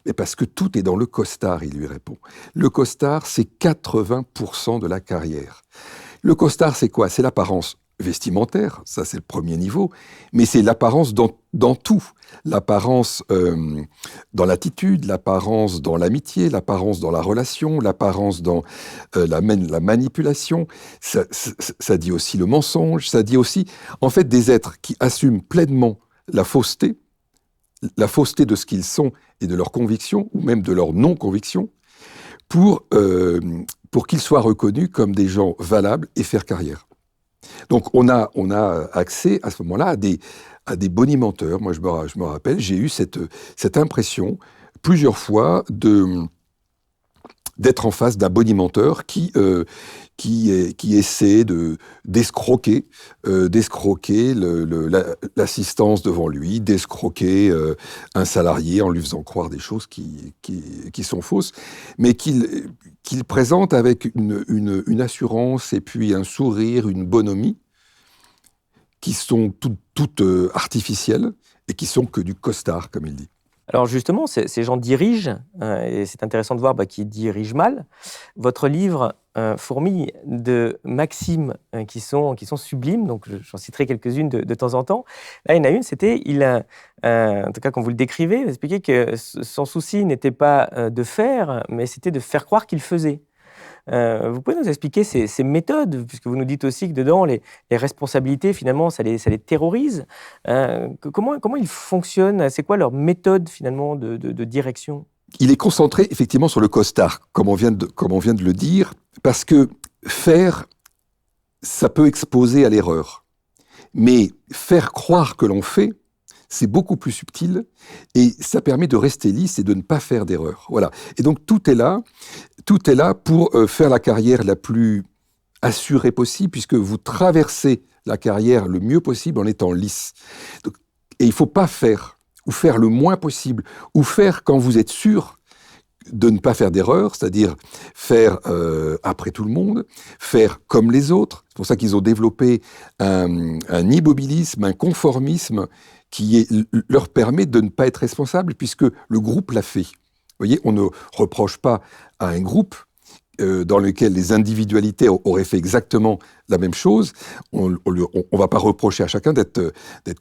Mais parce que tout est dans le costard, il lui répond. Le costard, c'est 80% de la carrière. Le costard, c'est quoi? C'est l'apparence vestimentaire, ça c'est le premier niveau, mais c'est l'apparence dans tout. L'apparence dans l'attitude, l'apparence dans l'amitié, l'apparence dans la relation, l'apparence dans la manipulation. Ça dit aussi le mensonge, ça dit aussi, en fait, des êtres qui assument pleinement la fausseté de ce qu'ils sont et de leurs convictions, ou même de leurs non-convictions, pour qu'ils soient reconnus comme des gens valables et faire carrière. Donc on a accès à ce moment-là à des bonimenteurs. Moi je me rappelle, j'ai eu cette impression plusieurs fois d'être en face d'un bonimenteur qui essaie d'escroquer l'assistance devant lui, d'escroquer un salarié en lui faisant croire des choses qui sont fausses, mais qu'il présente avec une assurance et puis un sourire, une bonhomie, qui sont toutes artificielles et qui sont que du costard, comme il dit. Alors justement, ces gens dirigent, et c'est intéressant de voir qu'ils dirigent mal. Votre livre fourmille de maximes qui sont sublimes, donc j'en citerai quelques-unes de temps en temps. Là, il y en a une, c'était, en tout cas quand vous le décrivez, vous expliquez que son souci n'était pas de faire, mais c'était de faire croire qu'il faisait. Vous pouvez nous expliquer ces méthodes, puisque vous nous dites aussi que dedans, les responsabilités, finalement, ça les terrorise. Comment ils fonctionnent? C'est quoi leur méthode, finalement, de direction? Il est concentré, effectivement, sur le costard, comme on vient de le dire, parce que faire, ça peut exposer à l'erreur. Mais faire croire que l'on fait, c'est beaucoup plus subtil et ça permet de rester lisse et de ne pas faire d'erreur. Voilà. Et donc tout est là pour faire la carrière la plus assurée possible, puisque vous traversez la carrière le mieux possible en étant lisse. Donc, et il ne faut pas faire, ou faire le moins possible, ou faire quand vous êtes sûr de ne pas faire d'erreur, c'est-à-dire faire après tout le monde, faire comme les autres. C'est pour ça qu'ils ont développé un immobilisme, un conformisme qui leur permet de ne pas être responsable puisque le groupe l'a fait. Vous voyez, on ne reproche pas à un groupe dans lequel les individualités auraient fait exactement la même chose. On ne va pas reprocher à chacun d'être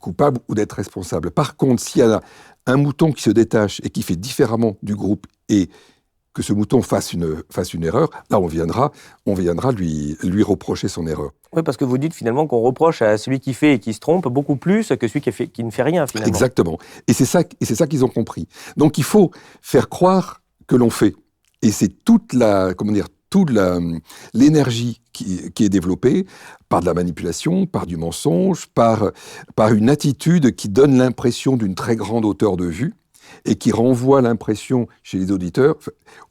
coupable ou d'être responsable. Par contre, s'il y a un mouton qui se détache et qui fait différemment du groupe et que ce mouton fasse une erreur, là on viendra lui reprocher son erreur. Oui, parce que vous dites finalement qu'on reproche à celui qui fait et qui se trompe beaucoup plus que celui qui ne fait rien finalement. Exactement. Et c'est ça qu'ils ont compris. Donc il faut faire croire que l'on fait. Et c'est toute l'énergie qui est développée par de la manipulation, par du mensonge, par une attitude qui donne l'impression d'une très grande hauteur de vue et qui renvoie l'impression chez les auditeurs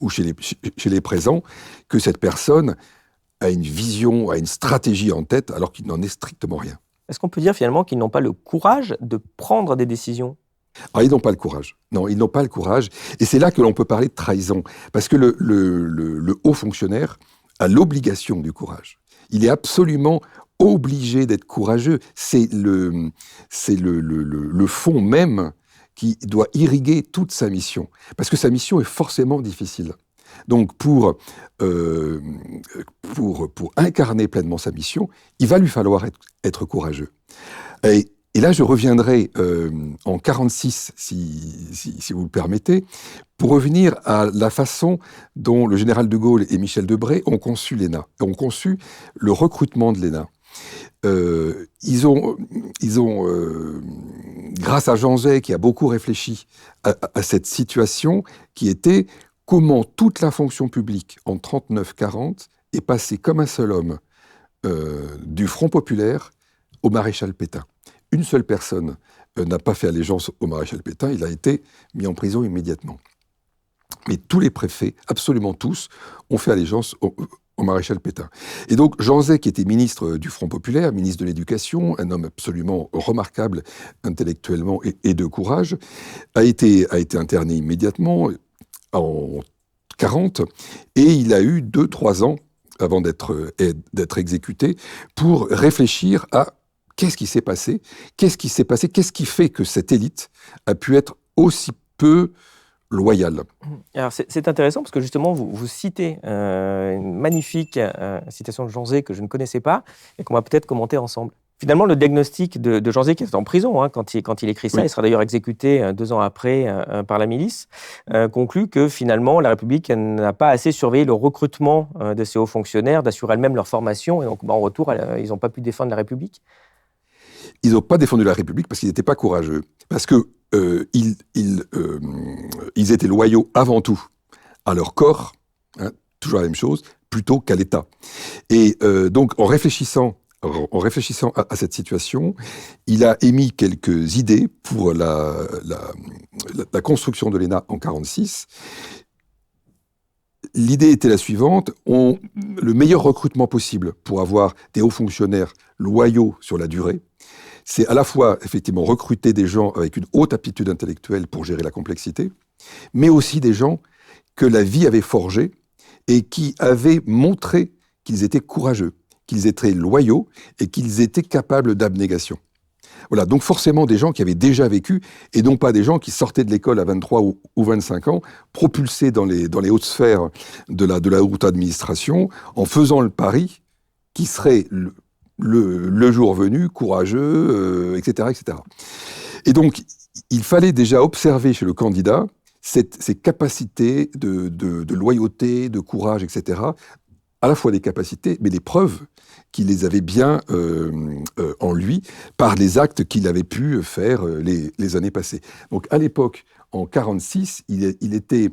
ou chez les présents que cette personne a une vision, a une stratégie en tête alors qu'il n'en est strictement rien. Est-ce qu'on peut dire finalement qu'ils n'ont pas le courage de prendre des décisions ? Ah, ils n'ont pas le courage. Non, ils n'ont pas le courage. Et c'est là que l'on peut parler de trahison. Parce que le haut fonctionnaire a l'obligation du courage. Il est absolument obligé d'être courageux. C'est le fond même qui doit irriguer toute sa mission. Parce que sa mission est forcément difficile. Donc pour incarner pleinement sa mission, il va lui falloir être courageux. Et là, je reviendrai en 1946, si vous le permettez, pour revenir à la façon dont le général de Gaulle et Michel Debré ont conçu l'ENA, ont conçu le recrutement de l'ENA. Ils ont grâce à Jean Zay, qui a beaucoup réfléchi à cette situation, qui était comment toute la fonction publique en 39-40 est passée comme un seul homme du Front populaire au maréchal Pétain. Une seule personne n'a pas fait allégeance au maréchal Pétain, il a été mis en prison immédiatement. Mais tous les préfets, absolument tous, ont fait allégeance au maréchal Pétain. Et donc Jean Zay, qui était ministre du Front populaire, ministre de l'Éducation, un homme absolument remarquable intellectuellement et de courage, a été interné immédiatement en 40, et il a eu 2-3 ans d'être exécuté, pour réfléchir à qu'est-ce qui s'est passé, qu'est-ce qui fait que cette élite a pu être aussi peu loyale. Alors c'est intéressant parce que justement, vous citez une magnifique citation de Jean Zay que je ne connaissais pas et qu'on va peut-être commenter ensemble. Finalement, le diagnostic de Jean Zay, qui est en prison quand il écrit ça, Oui. il sera d'ailleurs exécuté 2 ans après par la milice, conclut que finalement, la République n'a pas assez surveillé le recrutement de ces hauts fonctionnaires, d'assurer elle-même leur formation, et donc en retour, ils n'ont pas pu défendre la République. Ils n'ont pas défendu la République parce qu'ils n'étaient pas courageux, parce que ils étaient loyaux avant tout à leur corps, hein, toujours la même chose, plutôt qu'à l'État. Et donc, en réfléchissant à cette situation, il a émis quelques idées pour la construction de l'ENA en 1946. L'idée était la suivante, le meilleur recrutement possible pour avoir des hauts fonctionnaires loyaux sur la durée, c'est à la fois effectivement recruter des gens avec une haute aptitude intellectuelle pour gérer la complexité, mais aussi des gens que la vie avait forgés et qui avaient montré qu'ils étaient courageux, qu'ils étaient loyaux et qu'ils étaient capables d'abnégation. Voilà, donc forcément des gens qui avaient déjà vécu, et non pas des gens qui sortaient de l'école à 23 ou 25 ans, propulsés dans les hautes sphères de la haute administration, en faisant le pari qui serait le jour venu, courageux, etc., etc. Et donc, il fallait déjà observer chez le candidat ces capacités de loyauté, de courage, etc., à la fois des capacités, mais des preuves qu'il les avait bien en lui par les actes qu'il avait pu faire les années passées. Donc à l'époque, en 1946, il était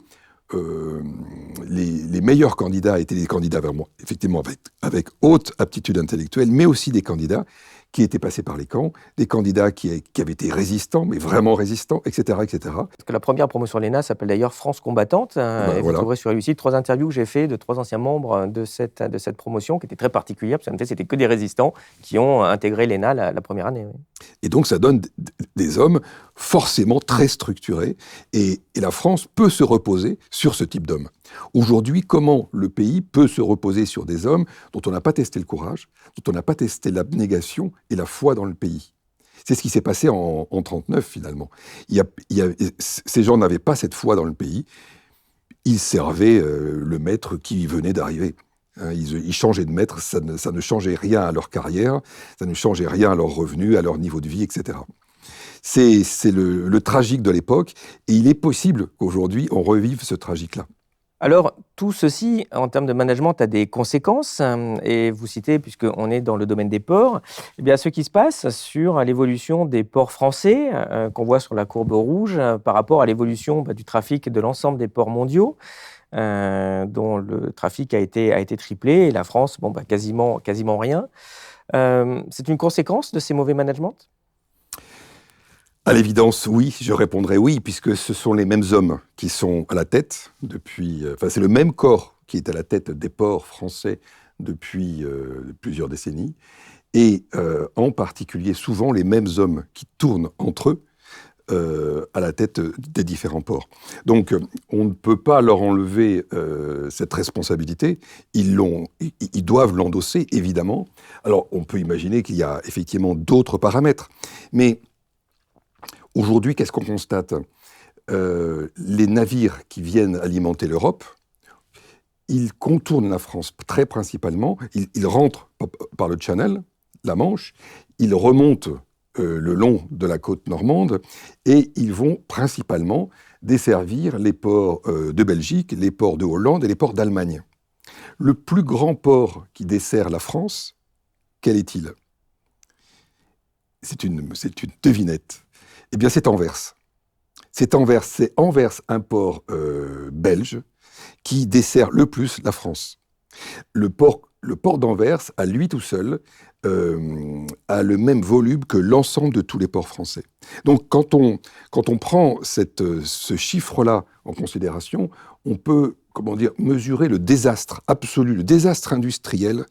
les meilleurs candidats étaient des candidats vraiment, effectivement avec haute aptitude intellectuelle, mais aussi des candidats qui étaient passés par les camps, des candidats qui avaient été résistants, mais vraiment résistants, etc., etc. Parce que la première promotion de l'ENA s'appelle d'ailleurs France combattante. Et vous trouverez sur Lucide 3 interviews que j'ai fait de 3 anciens membres de cette promotion, qui étaient très particulière, parce qu'en fait, c'était que des résistants qui ont intégré l'ENA la première année. Oui. Et donc, ça donne des hommes forcément très structurés. Et la France peut se reposer sur ce type d'hommes. Aujourd'hui, comment le pays peut se reposer sur des hommes dont on n'a pas testé le courage, dont on n'a pas testé l'abnégation et la foi dans le pays? C'est ce qui s'est passé en 1939, finalement. Ces gens n'avaient pas cette foi dans le pays. Ils servaient le maître qui venait d'arriver. Ils changeaient de maître, ça ne changeait rien à leur carrière, ça ne changeait rien à leurs revenus, à leur niveau de vie, etc. C'est le tragique de l'époque, et il est possible qu'aujourd'hui, on revive ce tragique-là. Alors, tout ceci, en termes de management, a des conséquences. Et vous citez, puisqu'on est dans le domaine des ports, eh bien, ce qui se passe sur l'évolution des ports français, qu'on voit sur la courbe rouge, par rapport à l'évolution du trafic de l'ensemble des ports mondiaux, dont le trafic a été triplé, et la France, quasiment rien. C'est une conséquence de ces mauvais managements ? À l'évidence, oui, je répondrai oui, puisque ce sont les mêmes hommes qui sont à la tête depuis... c'est le même corps qui est à la tête des ports français depuis plusieurs décennies, et en particulier souvent les mêmes hommes qui tournent entre eux à la tête des différents ports. Donc, on ne peut pas leur enlever cette responsabilité. Ils doivent l'endosser, évidemment. Alors, on peut imaginer qu'il y a effectivement d'autres paramètres, mais aujourd'hui, qu'est-ce qu'on constate ? Les navires qui viennent alimenter l'Europe, ils contournent la France très principalement. Ils rentrent par le Channel, la Manche, ils remontent le long de la côte normande, et ils vont principalement desservir les ports de Belgique, les ports de Hollande et les ports d'Allemagne. Le plus grand port qui dessert la France, quel est-il ? C'est une devinette. Eh bien, c'est Anvers. C'est Anvers, un port belge, qui dessert le plus la France. Le port d'Anvers, à lui tout seul, a le même volume que l'ensemble de tous les ports français. Donc, quand on prend ce chiffre-là en considération, on peut, mesurer le désastre absolu, le désastre industriel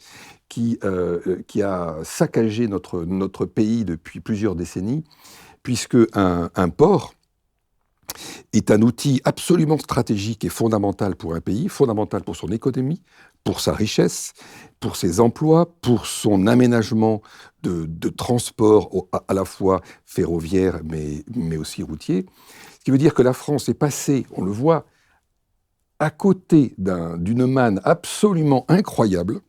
qui a saccagé notre pays depuis plusieurs décennies, puisque un port, est un outil absolument stratégique et fondamental pour un pays, fondamental pour son économie, pour sa richesse, pour ses emplois, pour son aménagement de transport à la fois ferroviaire mais aussi routier. Ce qui veut dire que la France est passée, on le voit, à côté d'une manne absolument incroyable,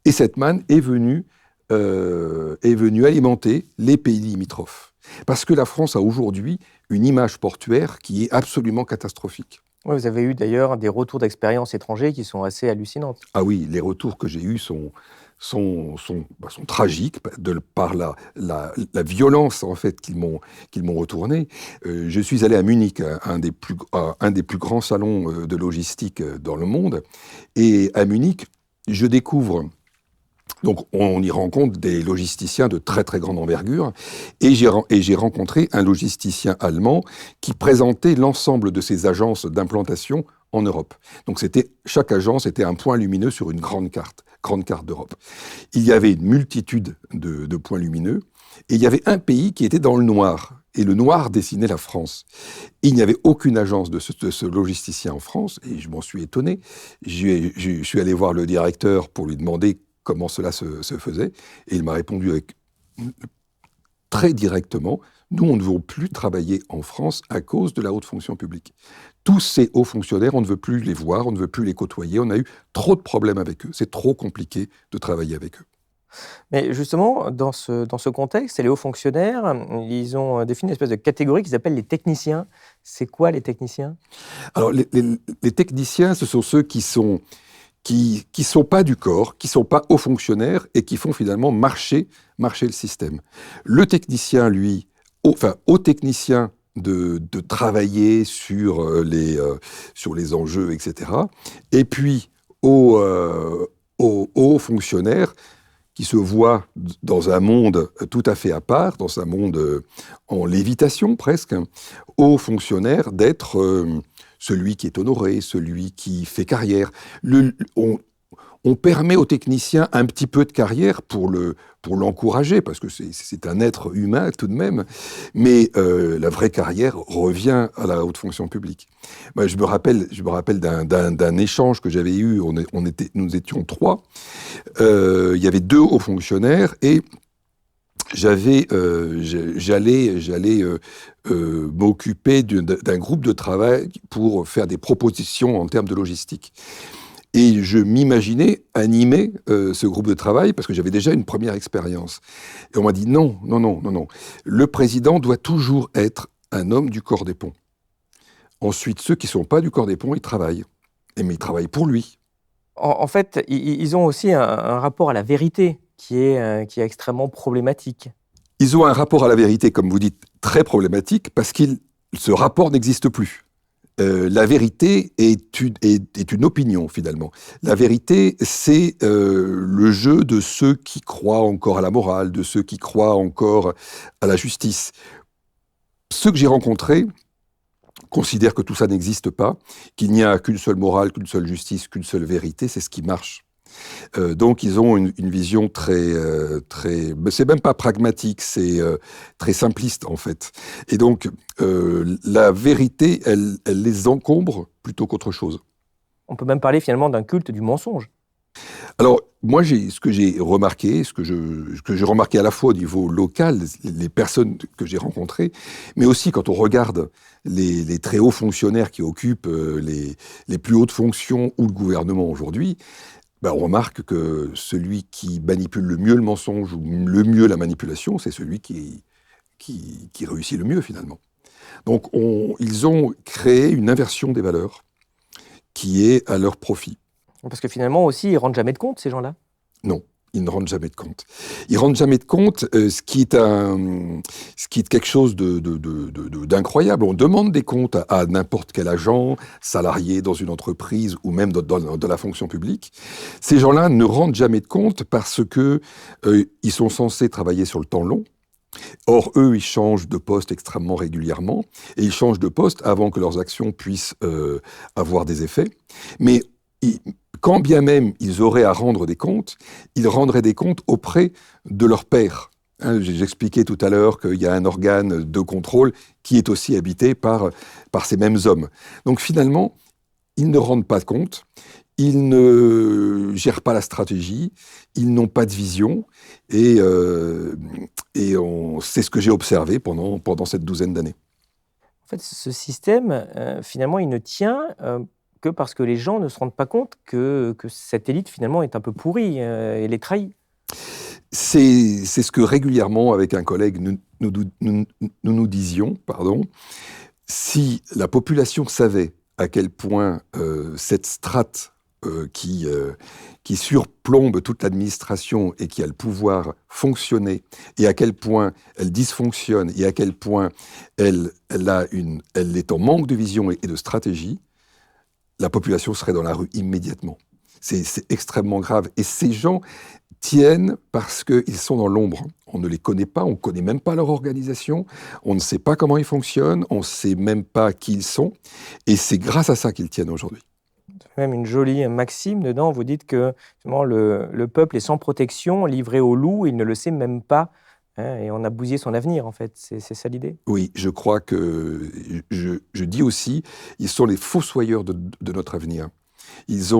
et cette manne est venue alimenter les pays limitrophes. Parce que la France a aujourd'hui une image portuaire qui est absolument catastrophique. Ouais, vous avez eu d'ailleurs des retours d'expériences étrangers qui sont assez hallucinantes. Ah oui, les retours que j'ai eus sont tragiques par la violence en fait qu'ils m'ont retourné. Je suis allé à Munich, un des plus grands salons de logistique dans le monde, et à Munich, je découvre. Donc, on y rencontre des logisticiens de très très grande envergure, et j'ai rencontré un logisticien allemand qui présentait l'ensemble de ses agences d'implantation en Europe. Donc, chaque agence était un point lumineux sur une grande carte d'Europe. Il y avait une multitude de points lumineux, et il y avait un pays qui était dans le noir, et le noir dessinait la France. Il n'y avait aucune agence de ce logisticien en France, et je m'en suis étonné. Je suis allé voir le directeur pour lui demander comment cela se faisait, et il m'a répondu très directement, nous, on ne veut plus travailler en France à cause de la haute fonction publique. Tous ces hauts fonctionnaires, on ne veut plus les voir, on ne veut plus les côtoyer, on a eu trop de problèmes avec eux, c'est trop compliqué de travailler avec eux. Mais justement, dans ce contexte, les hauts fonctionnaires, ils ont défini une espèce de catégorie qu'ils appellent les techniciens. C'est quoi les techniciens ? Alors, les techniciens, ce sont ceux qui sont pas du corps, qui sont pas hauts fonctionnaires et qui font finalement marcher le système. Le technicien, lui, au technicien de travailler sur les enjeux, etc. Et puis aux hauts fonctionnaires qui se voient dans un monde tout à fait à part, dans un monde en lévitation presque, aux fonctionnaires d'être celui qui est honoré, celui qui fait carrière. On permet aux techniciens un petit peu de carrière pour l'encourager, parce que c'est un être humain tout de même, mais la vraie carrière revient à la haute fonction publique. Moi, je me rappelle d'un échange que j'avais eu, nous étions 3, il y avait 2 hauts fonctionnaires, et j'allais m'occuper d'un groupe de travail pour faire des propositions en termes de logistique. Et je m'imaginais animer ce groupe de travail parce que j'avais déjà une première expérience. Et on m'a dit non. Le président doit toujours être un homme du corps des ponts. Ensuite, ceux qui ne sont pas du corps des ponts, ils travaillent. Mais ils travaillent pour lui. En fait, ils ont aussi un rapport à la vérité qui est extrêmement problématique. Ils ont un rapport à la vérité, comme vous dites, très problématique parce que ce rapport n'existe plus. La vérité est une opinion, finalement. La vérité, c'est le jeu de ceux qui croient encore à la morale, de ceux qui croient encore à la justice. Ceux que j'ai rencontrés considèrent que tout ça n'existe pas, qu'il n'y a qu'une seule morale, qu'une seule justice, qu'une seule vérité, c'est ce qui marche. Donc ils ont une vision très, c'est même pas pragmatique, c'est très simpliste en fait. Et donc la vérité, elle les encombre plutôt qu'autre chose. On peut même parler finalement d'un culte du mensonge. Alors moi, ce que j'ai remarqué, ce que j'ai remarqué à la fois au niveau local, les personnes que j'ai rencontrées, mais aussi quand on regarde les très hauts fonctionnaires qui occupent les plus hautes fonctions ou le gouvernement aujourd'hui. On remarque que celui qui manipule le mieux le mensonge ou le mieux la manipulation, c'est celui qui réussit le mieux finalement. Donc ils ont créé une inversion des valeurs qui est à leur profit. Parce que finalement aussi, ils ne rendent jamais de compte, ces gens-là. Non, ils ne rendent jamais de compte. Ils ne rendent jamais de compte, ce qui est quelque chose d'incroyable. On demande des comptes à n'importe quel agent, salarié dans une entreprise ou même dans la fonction publique. Ces gens-là ne rendent jamais de compte parce que ils sont censés travailler sur le temps long. Or, eux, ils changent de poste extrêmement régulièrement et ils changent de poste avant que leurs actions puissent avoir des effets. Mais quand bien même ils auraient à rendre des comptes, ils rendraient des comptes auprès de leurs pairs. J'expliquais tout à l'heure qu'il y a un organe de contrôle qui est aussi habité par ces mêmes hommes. Donc finalement, ils ne rendent pas compte, ils ne gèrent pas la stratégie, ils n'ont pas de vision, et c'est ce que j'ai observé pendant cette douzaine d'années. En fait, ce système, finalement, il ne tient que parce que les gens ne se rendent pas compte que cette élite, finalement, est un peu pourrie et les trahit. C'est ce que régulièrement, avec un collègue, nous disions, si la population savait à quel point cette strate qui surplombe toute l'administration et qui a le pouvoir fonctionner, et à quel point elle dysfonctionne, et à quel point elle est en manque de vision et de stratégie, la population serait dans la rue immédiatement. C'est extrêmement grave. Et ces gens tiennent parce qu'ils sont dans l'ombre. On ne les connaît pas, on ne connaît même pas leur organisation, on ne sait pas comment ils fonctionnent, on ne sait même pas qui ils sont. Et c'est grâce à ça qu'ils tiennent aujourd'hui. Même une jolie maxime dedans, vous dites que justement, le peuple est sans protection, livré au loup, il ne le sait même pas, hein, et on a bousillé son avenir, en fait. C'est ça l'idée? Oui, je crois que, je dis aussi, ils sont les fossoyeurs de notre avenir. Ils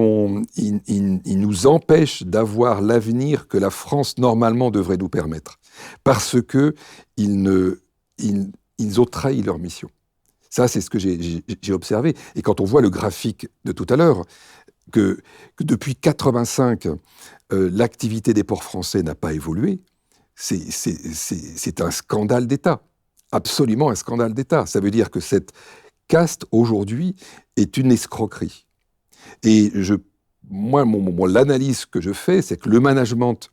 nous empêchent d'avoir l'avenir que la France, normalement, devrait nous permettre. Parce qu'ils ont trahi leur mission. Ça, c'est ce que j'ai observé. Et quand on voit le graphique de tout à l'heure, que depuis 1985, l'activité des ports français n'a pas évolué, c'est un scandale d'État. Absolument un scandale d'État. Ça veut dire que cette caste, aujourd'hui, est une escroquerie. Et moi, l'analyse que je fais, c'est que le management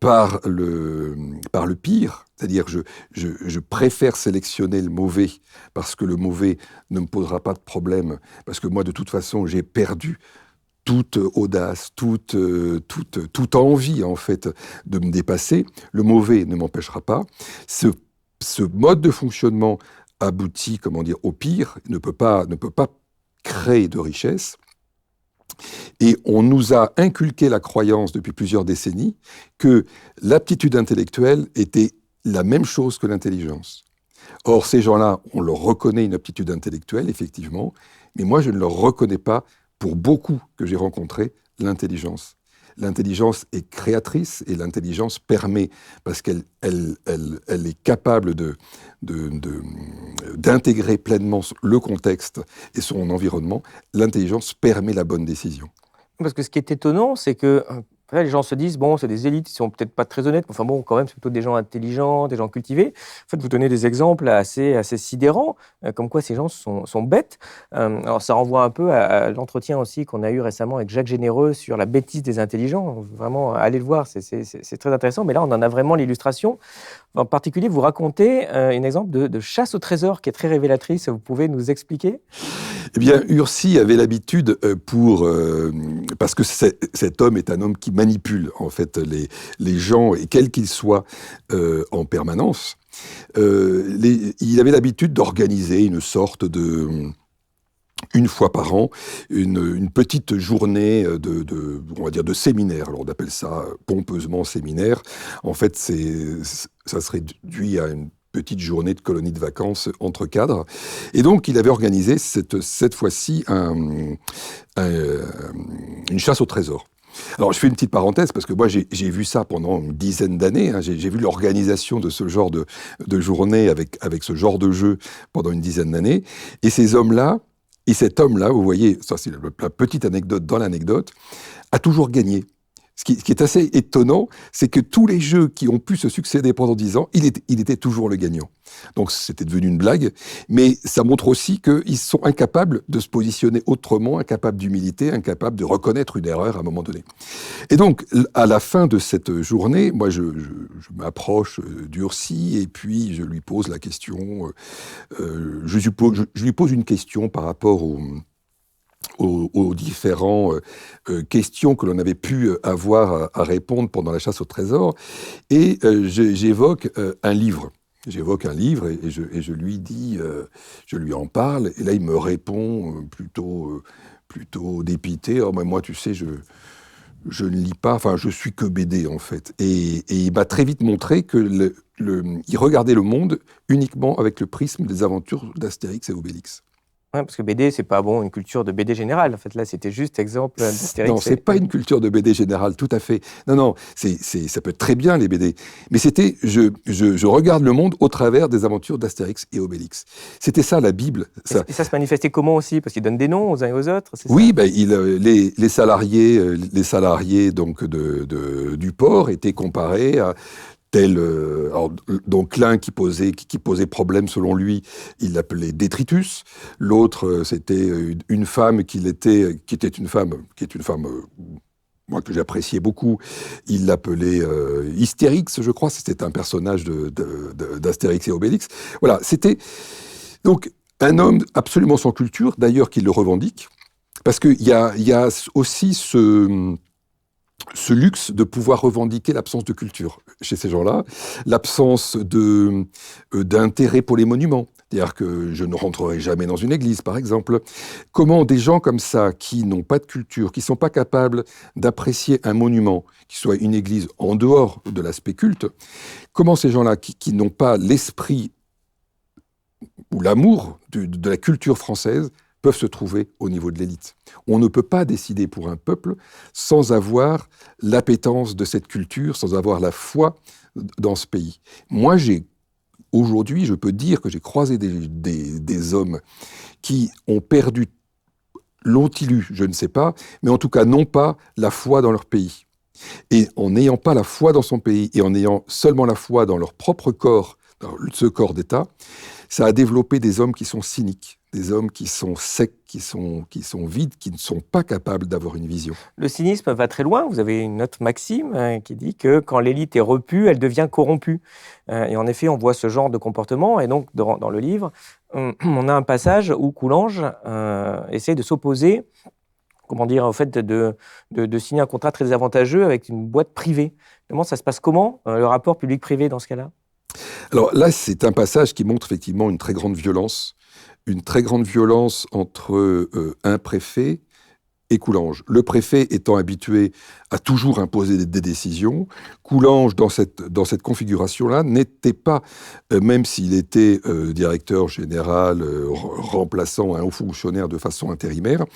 par le pire, c'est-à-dire je préfère sélectionner le mauvais parce que le mauvais ne me posera pas de problème, parce que moi, de toute façon, j'ai perdu toute audace, toute envie, en fait, de me dépasser. Le mauvais ne m'empêchera pas. Ce mode de fonctionnement aboutit, au pire, ne peut pas créer de richesse. Et on nous a inculqué la croyance depuis plusieurs décennies que l'aptitude intellectuelle était la même chose que l'intelligence. Or, ces gens-là, on leur reconnaît une aptitude intellectuelle, effectivement, mais moi, je ne leur reconnais pas, pour beaucoup que j'ai rencontrés, l'intelligence. L'intelligence est créatrice et l'intelligence permet, parce qu'elle est capable d'intégrer pleinement le contexte et son environnement, l'intelligence permet la bonne décision. Parce que ce qui est étonnant, c'est que les gens se disent, bon, c'est des élites, ils sont peut-être pas très honnêtes, mais enfin bon, quand même, c'est plutôt des gens intelligents, des gens cultivés. En fait, vous donnez des exemples assez sidérants, comme quoi ces gens sont bêtes. Alors, ça renvoie un peu à l'entretien aussi qu'on a eu récemment avec Jacques Généreux sur la bêtise des intelligents. Vraiment, allez le voir, c'est très intéressant. Mais là, on en a vraiment l'illustration. En particulier, vous racontez un exemple de chasse au trésor qui est très révélatrice. Vous pouvez nous expliquer ? Eh bien, Ursi avait l'habitude, parce que cet homme est un homme qui manipule en fait les gens, et quels qu'ils soient, en permanence. Il avait l'habitude d'organiser une sorte une fois par an, une petite journée on va dire de séminaire. Alors on appelle ça pompeusement séminaire. En fait, ça se réduit à une petite journée de colonie de vacances entre cadres. Et donc, il avait organisé cette fois-ci une chasse au trésor. Alors, je fais une petite parenthèse, parce que moi, j'ai vu ça pendant une dizaine d'années. Hein. J'ai vu l'organisation de ce genre de journée avec ce genre de jeu pendant une dizaine d'années. Et ces hommes-là, et cet homme-là, vous voyez, ça c'est la petite anecdote dans l'anecdote, a toujours gagné. Ce qui est assez étonnant, c'est que tous les jeux qui ont pu se succéder pendant 10 ans, il était toujours le gagnant. Donc c'était devenu une blague, mais ça montre aussi qu'ils sont incapables de se positionner autrement, incapables d'humilité, incapables de reconnaître une erreur à un moment donné. Et donc, à la fin de cette journée, moi je m'approche d'Ursi et puis je lui pose la question, je lui pose une question par rapport aux différentes questions que l'on avait pu avoir à répondre pendant la chasse au trésor. Et j'évoque un livre. J'évoque un livre et je lui dis, je lui en parle. Et là, il me répond plutôt dépité. « Oh, mais moi, tu sais, Je ne lis pas, enfin, je suis que BD, en fait. Et il m'a très vite montré que il regardait le monde uniquement avec le prisme des aventures d'Astérix et Obélix. Ouais, parce que BD, c'est pas une culture de BD générale. En fait, là, c'était juste exemple d'Astérix. Non, c'est pas une culture de BD générale, tout à fait. Non, ça peut être très bien les BD. Mais c'était, je regarde le monde au travers des aventures d'Astérix et Obélix. C'était ça la Bible. Ça. Et ça se manifestait comment aussi? Parce qu'ils donnent des noms aux uns et aux autres, c'est Oui, ça? ben, les salariés donc du port étaient comparés à donc l'un qui posait problème selon lui, il l'appelait Détritus. L'autre, c'était une femme qui est une femme, moi que j'appréciais beaucoup. Il l'appelait Hystérix, je crois. C'était un personnage d'Astérix et Obélix. Voilà, c'était donc un homme absolument sans culture, d'ailleurs qui le revendique, parce qu'il y a aussi ce luxe de pouvoir revendiquer l'absence de culture chez ces gens-là, l'absence d'intérêt pour les monuments. C'est-à-dire que je ne rentrerai jamais dans une église, par exemple. Comment des gens comme ça, qui n'ont pas de culture, qui ne sont pas capables d'apprécier un monument, qui soit une église en dehors de l'aspect culte, comment ces gens-là, qui n'ont pas l'esprit ou l'amour de la culture française, peuvent se trouver au niveau de l'élite. On ne peut pas décider pour un peuple sans avoir l'appétence de cette culture, sans avoir la foi dans ce pays. Moi, aujourd'hui, je peux dire que j'ai croisé des hommes qui ont perdu, l'ont-ils eu, je ne sais pas, mais en tout cas n'ont pas la foi dans leur pays. Et en n'ayant pas la foi dans son pays, et en ayant seulement la foi dans leur propre corps, dans ce corps d'État, ça a développé des hommes qui sont cyniques, des hommes qui sont secs, qui sont vides, qui ne sont pas capables d'avoir une vision. Le cynisme va très loin. Vous avez une autre maxime qui dit que quand l'élite est repue, elle devient corrompue. Et en effet, on voit ce genre de comportement. Et donc, dans le livre, on a un passage où Coulanges essaie de s'opposer, au fait de signer un contrat très avantageux avec une boîte privée. Comment ça se passe? Comment le rapport public-privé dans ce cas-là? Alors là, c'est un passage qui montre effectivement une très grande violence entre un préfet et Coulanges. Le préfet étant habitué à toujours imposer des décisions, Coulanges, dans cette configuration-là, n'était pas, même s'il était directeur général, remplaçant un haut fonctionnaire de façon intérimaire,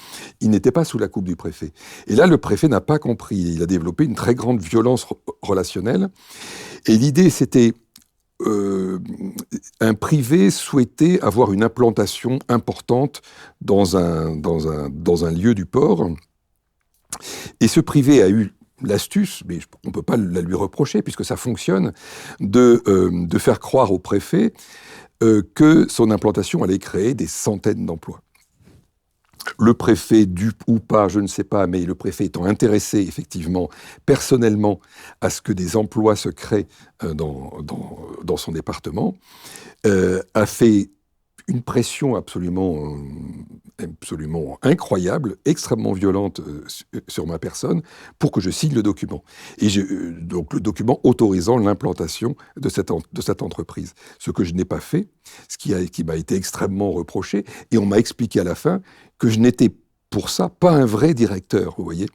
il n'était pas sous la coupe du préfet. Et là, le préfet n'a pas compris. Il a développé une très grande violence relationnelle. Et l'idée, c'était un privé souhaitait avoir une implantation importante dans un lieu du port. Et ce privé a eu l'astuce, mais on ne peut pas la lui reprocher puisque ça fonctionne, de faire croire au préfet que son implantation allait créer des centaines d'emplois. Le préfet, dupe ou pas, je ne sais pas, mais le préfet étant intéressé effectivement, personnellement, à ce que des emplois se créent dans son département, a fait une pression absolument incroyable, extrêmement violente sur ma personne, pour que je signe le document. Et donc le document autorisant l'implantation de cette entreprise. Ce que je n'ai pas fait, ce qui m'a été extrêmement reproché, et on m'a expliqué à la fin que je n'étais pour ça pas un vrai directeur, vous voyez.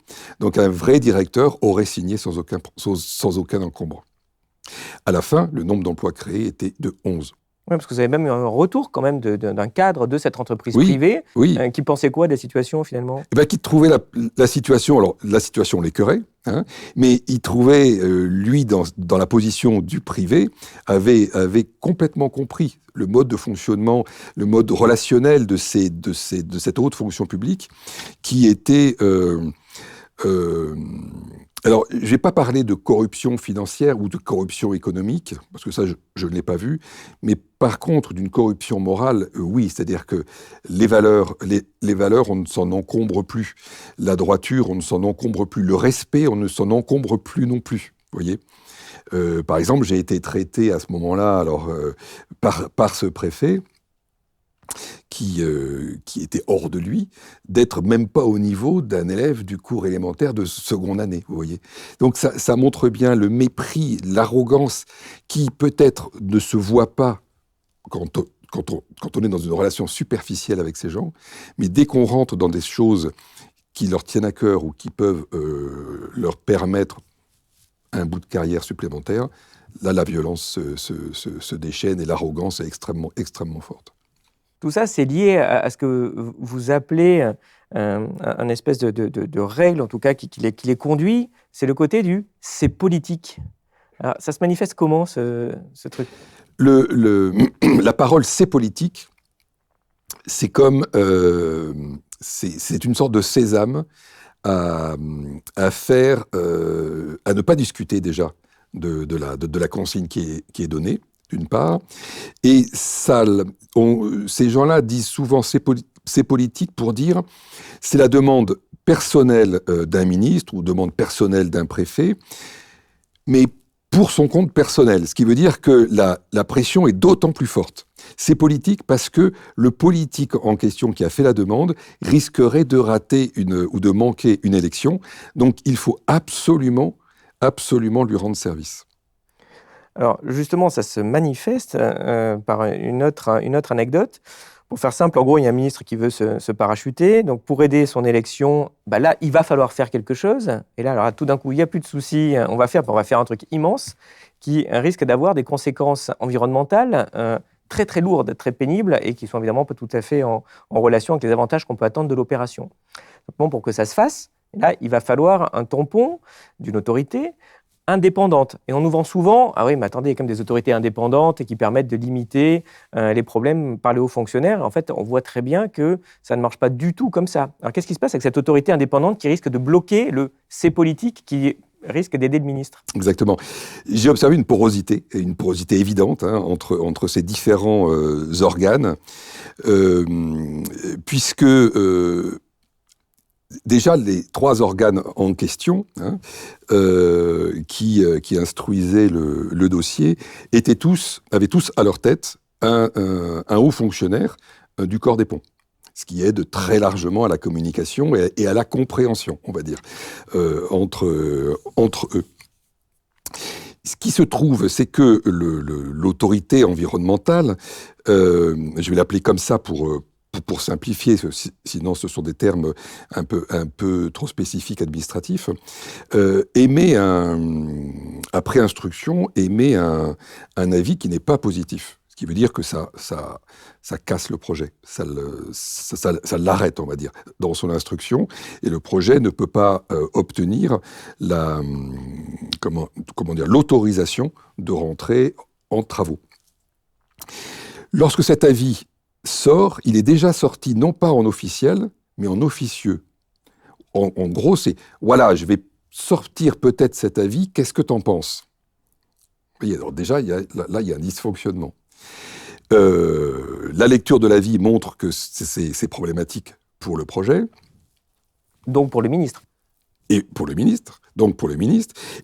Donc un vrai directeur aurait signé sans aucun encombre. À la fin, le nombre d'emplois créés était de 11. Oui, parce que vous avez même eu un retour quand même d'un cadre de cette entreprise privée qui pensait quoi de la situation finalement? Qui trouvait la situation, alors la situation l'écœurait, mais il trouvait, lui, dans la position du privé, avait complètement compris le mode de fonctionnement, le mode relationnel de cette haute fonction publique qui était... alors, je ne vais pas parler de corruption financière ou de corruption économique, parce que ça, je ne l'ai pas vu, mais par contre, d'une corruption morale, oui, c'est-à-dire que les valeurs, on ne s'en encombre plus. La droiture, on ne s'en encombre plus. Le respect, on ne s'en encombre plus non plus, vous voyez. Par exemple, j'ai été traité à ce moment-là, par ce préfet, qui était hors de lui, d'être même pas au niveau d'un élève du cours élémentaire de seconde année, vous voyez. Donc ça montre bien le mépris, l'arrogance qui peut-être ne se voit pas quand on est dans une relation superficielle avec ces gens, mais dès qu'on rentre dans des choses qui leur tiennent à cœur ou qui peuvent leur permettre un bout de carrière supplémentaire, là, la violence se déchaîne et l'arrogance est extrêmement, extrêmement forte. Tout ça, c'est lié à ce que vous appelez un espèce de règle, en tout cas, qui les conduit. C'est le côté du « c'est politique ». Alors, ça se manifeste comment, ce truc ? La parole « c'est politique », c'est comme... c'est une sorte de sésame à faire... à ne pas discuter déjà de la consigne qui est donnée, d'une part. Et ça, ces gens-là disent souvent c'est politique pour dire c'est la demande personnelle d'un ministre ou demande personnelle d'un préfet, mais pour son compte personnel. Ce qui veut dire que la pression est d'autant plus forte. C'est politique parce que le politique en question qui a fait la demande risquerait de rater ou de manquer une élection. Donc il faut absolument lui rendre service. Alors justement, ça se manifeste par une autre anecdote. Pour faire simple, en gros, il y a un ministre qui veut se parachuter. Donc pour aider son élection, là, il va falloir faire quelque chose. Et là, alors, tout d'un coup, il n'y a plus de soucis. On va faire un truc immense qui risque d'avoir des conséquences environnementales très très lourdes, très pénibles et qui sont évidemment pas tout à fait en relation avec les avantages qu'on peut attendre de l'opération. Bon, pour que ça se fasse, là, il va falloir un tampon d'une autorité indépendante. Et on nous vend souvent, ah oui, mais attendez, il y a quand même des autorités indépendantes et qui permettent de limiter les problèmes par les hauts fonctionnaires. En fait, on voit très bien que ça ne marche pas du tout comme ça. Alors, qu'est-ce qui se passe avec cette autorité indépendante qui risque de bloquer le « c'est politique » qui risque d'aider le ministre ? Exactement. J'ai observé une porosité évidente entre ces différents organes, puisque... déjà, les 3 organes en question qui instruisaient le dossier avaient tous à leur tête un haut fonctionnaire du corps des ponts, ce qui aide très largement à la communication et à la compréhension, on va dire, entre eux. Ce qui se trouve, c'est que l'autorité environnementale, je vais l'appeler comme ça pour simplifier, sinon ce sont des termes un peu trop spécifiques administratifs, après instruction, émet un avis qui n'est pas positif. Ce qui veut dire que ça casse le projet, ça l'arrête, on va dire, dans son instruction, et le projet ne peut pas obtenir l'autorisation de rentrer en travaux. Lorsque cet avis sort, il est déjà sorti non pas en officiel, mais en officieux. En gros, c'est « voilà, je vais sortir peut-être cet avis, qu'est-ce que t'en penses ?» Vous voyez, alors déjà, il y a un dysfonctionnement. La lecture de l'avis montre que c'est problématique pour le projet. Donc pour le ministre. Et pour le ministre.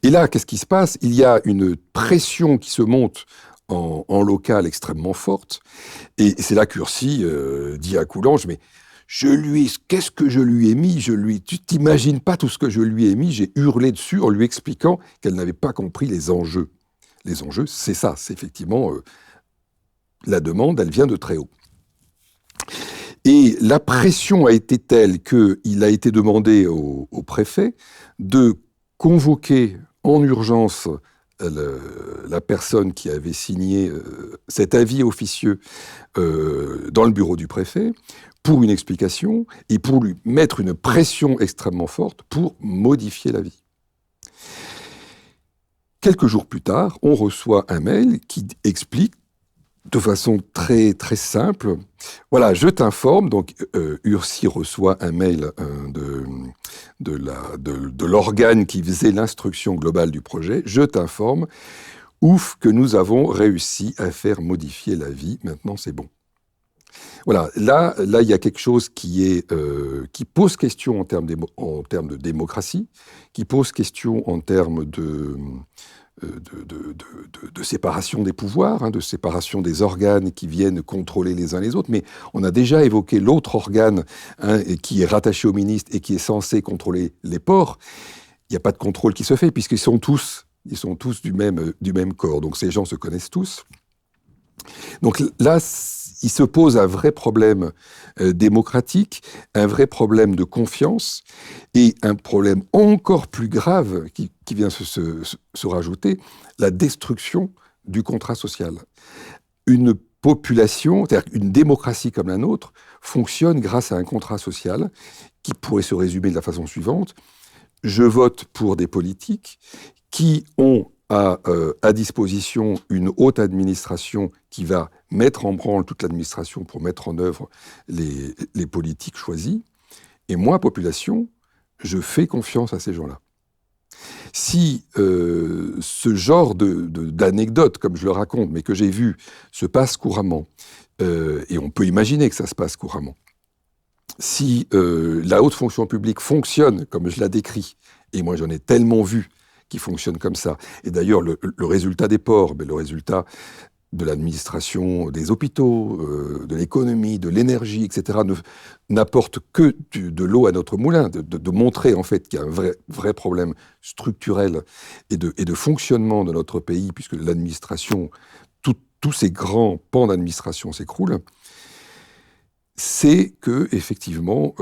Et là, qu'est-ce qui se passe ? Il y a une pression qui se monte en local extrêmement forte, et c'est là qu'Ursi dit à Coulanges, mais qu'est-ce que je lui ai mis ? Tu t'imagines pas tout ce que je lui ai mis, j'ai hurlé dessus en lui expliquant qu'elle n'avait pas compris les enjeux. Les enjeux, c'est ça, c'est effectivement la demande, elle vient de très haut. Et la pression a été telle qu'il a été demandé au préfet de convoquer en urgence la personne qui avait signé cet avis officieux dans le bureau du préfet pour une explication et pour lui mettre une pression extrêmement forte pour modifier l'avis. Quelques jours plus tard, on reçoit un mail qui explique de façon très, très simple. Voilà, je t'informe, donc Ursi reçoit un mail de l'organe qui faisait l'instruction globale du projet. Je t'informe, ouf, que nous avons réussi à faire modifier l'avis, maintenant c'est bon. Voilà, là il y a quelque chose qui pose question en termes de démocratie, qui pose question en termes de séparation des pouvoirs, de séparation des organes qui viennent contrôler les uns les autres. Mais on a déjà évoqué l'autre organe qui est rattaché au ministre et qui est censé contrôler les ports. Il n'y a pas de contrôle qui se fait puisqu'ils sont tous du même corps. Donc ces gens se connaissent tous. Donc là, il se pose un vrai problème démocratique, un vrai problème de confiance et un problème encore plus grave qui vient se rajouter, la destruction du contrat social. Une population, c'est-à-dire une démocratie comme la nôtre, fonctionne grâce à un contrat social qui pourrait se résumer de la façon suivante. Je vote pour des politiques qui ont à disposition une haute administration qui va mettre en branle toute l'administration pour mettre en œuvre les politiques choisies. Et moi, population, je fais confiance à ces gens-là. Si ce genre d'anecdote, comme je le raconte, mais que j'ai vu, se passe couramment, et on peut imaginer que ça se passe couramment, si la haute fonction publique fonctionne comme je la décris, et moi j'en ai tellement vu qui fonctionnent comme ça, et d'ailleurs le résultat des ports, le résultat de l'administration des hôpitaux, de l'économie, de l'énergie, etc., n'apporte que de l'eau à notre moulin, de montrer en fait qu'il y a un vrai problème structurel et de fonctionnement de notre pays, puisque l'administration, tous ces grands pans d'administration s'écroulent, c'est que effectivement,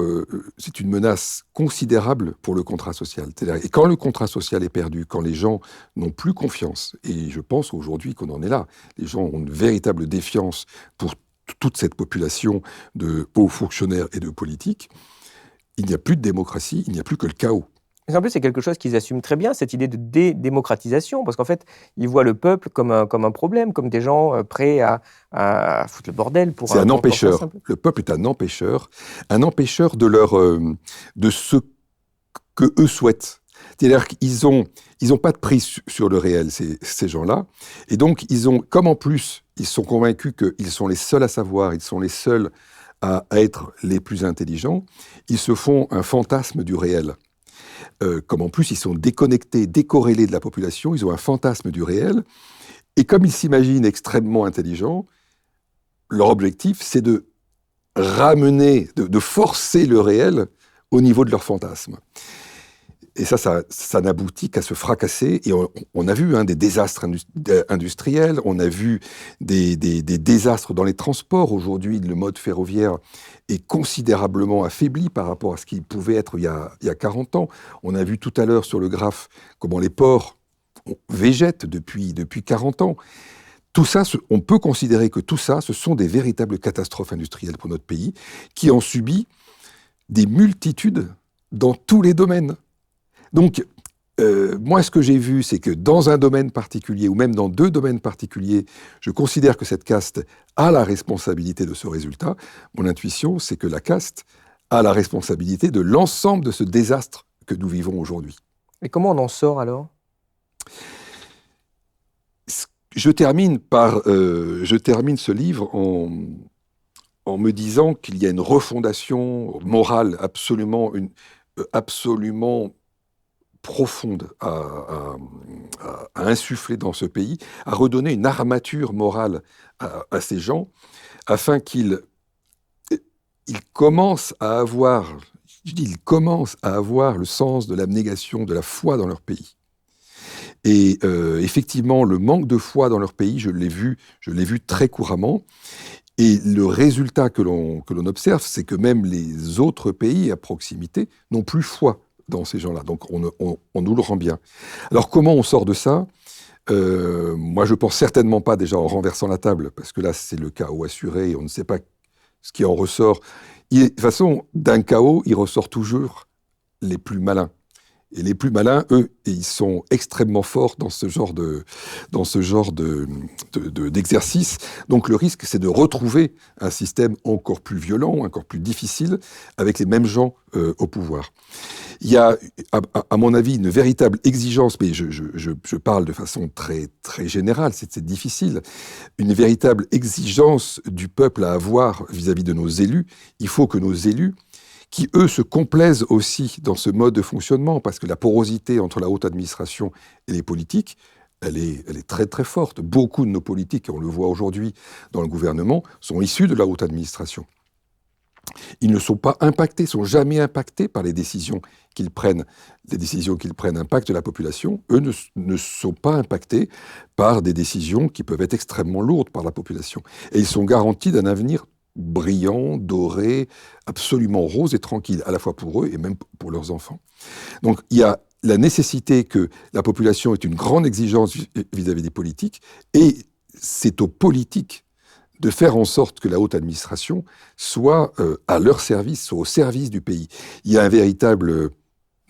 c'est une menace considérable pour le contrat social. Et quand le contrat social est perdu, quand les gens n'ont plus confiance, et je pense aujourd'hui qu'on en est là, les gens ont une véritable défiance pour toute cette population de hauts fonctionnaires et de politiques, il n'y a plus de démocratie, il n'y a plus que le chaos. En plus, c'est quelque chose qu'ils assument très bien, cette idée de dédémocratisation, parce qu'en fait, ils voient le peuple comme un problème, comme des gens prêts à foutre le bordel pour... C'est un empêcheur. Le peuple est un empêcheur de ce que eux souhaitent. C'est-à-dire qu'ils ont pas de prise sur le réel, ces gens-là. Et donc, comme en plus, ils sont convaincus qu'ils sont les seuls à savoir, ils sont les seuls à être les plus intelligents, ils se font un fantasme du réel. Comme en plus ils sont déconnectés, décorrélés de la population, ils ont un fantasme du réel, et comme ils s'imaginent extrêmement intelligents, leur objectif c'est de ramener, de forcer le réel au niveau de leur fantasme. Et ça n'aboutit qu'à se fracasser, et on a vu des désastres industriels, on a vu des désastres dans les transports. Aujourd'hui, le mode ferroviaire est considérablement affaibli par rapport à ce qu'il pouvait être il y a 40 ans. On a vu tout à l'heure sur le graphe comment les ports végètent depuis 40 ans. Tout ça, on peut considérer que tout ça, ce sont des véritables catastrophes industrielles pour notre pays, qui ont subi des multitudes dans tous les domaines. Donc, moi, ce que j'ai vu, c'est que dans un domaine particulier, ou même dans 2 domaines particuliers, je considère que cette caste a la responsabilité de ce résultat. Mon intuition, c'est que la caste a la responsabilité de l'ensemble de ce désastre que nous vivons aujourd'hui. Et comment on en sort alors ? Je termine ce livre en me disant qu'il y a une refondation morale absolument profonde à insuffler dans ce pays, à redonner une armature morale à ces gens, afin qu'ils commencent à avoir, le sens de l'abnégation, de la foi dans leur pays. Et effectivement, le manque de foi dans leur pays, je l'ai vu très couramment. Et le résultat que l'on observe, c'est que même les autres pays à proximité n'ont plus foi dans ces gens-là. Donc on nous le rend bien. Alors comment on sort de ça ? Moi je pense certainement pas déjà en renversant la table, parce que là c'est le chaos assuré et on ne sait pas ce qui en ressort. De toute façon, d'un chaos, il ressort toujours les plus malins. Et les plus malins, eux, ils sont extrêmement forts dans ce genre d'exercice. Donc le risque, c'est de retrouver un système encore plus violent, encore plus difficile, avec les mêmes gens au pouvoir. Il y a, à mon avis, une véritable exigence, mais je parle de façon très, très générale, c'est difficile, une véritable exigence du peuple à avoir vis-à-vis de nos élus. Il faut que nos élus, qui, eux, se complaisent aussi dans ce mode de fonctionnement, parce que la porosité entre la haute administration et les politiques, elle est très très forte. Beaucoup de nos politiques, et on le voit aujourd'hui dans le gouvernement, sont issus de la haute administration. Ils ne sont pas impactés, sont jamais impactés par les décisions qu'ils prennent. Les décisions qu'ils prennent impactent la population. Eux ne sont pas impactés par des décisions qui peuvent être extrêmement lourdes par la population. Et ils sont garantis d'un avenir brillant, doré, absolument rose et tranquille, à la fois pour eux et même pour leurs enfants. Donc il y a la nécessité que la population ait une grande exigence vis-à-vis des politiques, et c'est aux politiques de faire en sorte que la haute administration soit à leur service, soit au service du pays. Il y a un véritable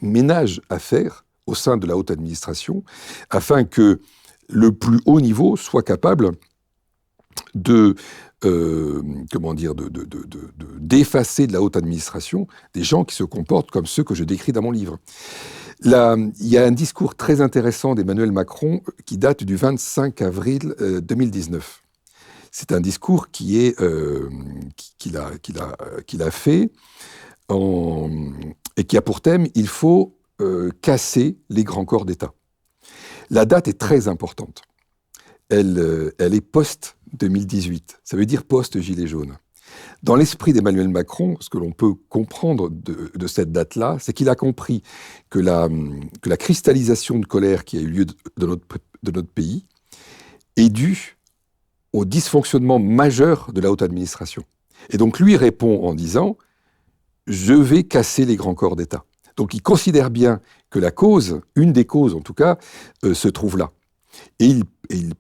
ménage à faire au sein de la haute administration afin que le plus haut niveau soit capable d'effacer de la haute administration des gens qui se comportent comme ceux que je décris dans mon livre. Là, il y a un discours très intéressant d'Emmanuel Macron qui date du 25 avril 2019. C'est un discours qu'il a fait et qui a pour thème « Il faut casser les grands corps d'État ». La date est très importante. Elle est post-2018, ça veut dire post-Gilets jaunes. Dans l'esprit d'Emmanuel Macron, ce que l'on peut comprendre de cette date-là, c'est qu'il a compris que la cristallisation de colère qui a eu lieu de notre pays est due au dysfonctionnement majeur de la haute administration. Et donc lui répond en disant « Je vais casser les grands corps d'État ». Donc il considère bien que la cause, une des causes en tout cas, se trouve là. Et il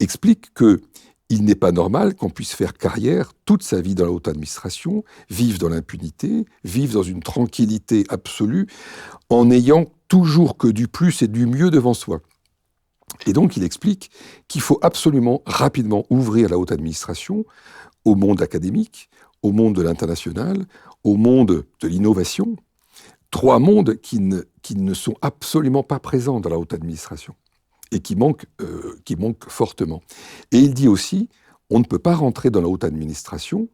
explique qu'il n'est pas normal qu'on puisse faire carrière toute sa vie dans la haute administration, vivre dans l'impunité, vivre dans une tranquillité absolue, en n'ayant toujours que du plus et du mieux devant soi. Et donc, il explique qu'il faut absolument, rapidement, ouvrir la haute administration au monde académique, au monde de l'international, au monde de l'innovation, 3 mondes qui ne sont absolument pas présents dans la haute administration et qui manquent fortement. Et il dit aussi, on ne peut pas rentrer dans la haute administration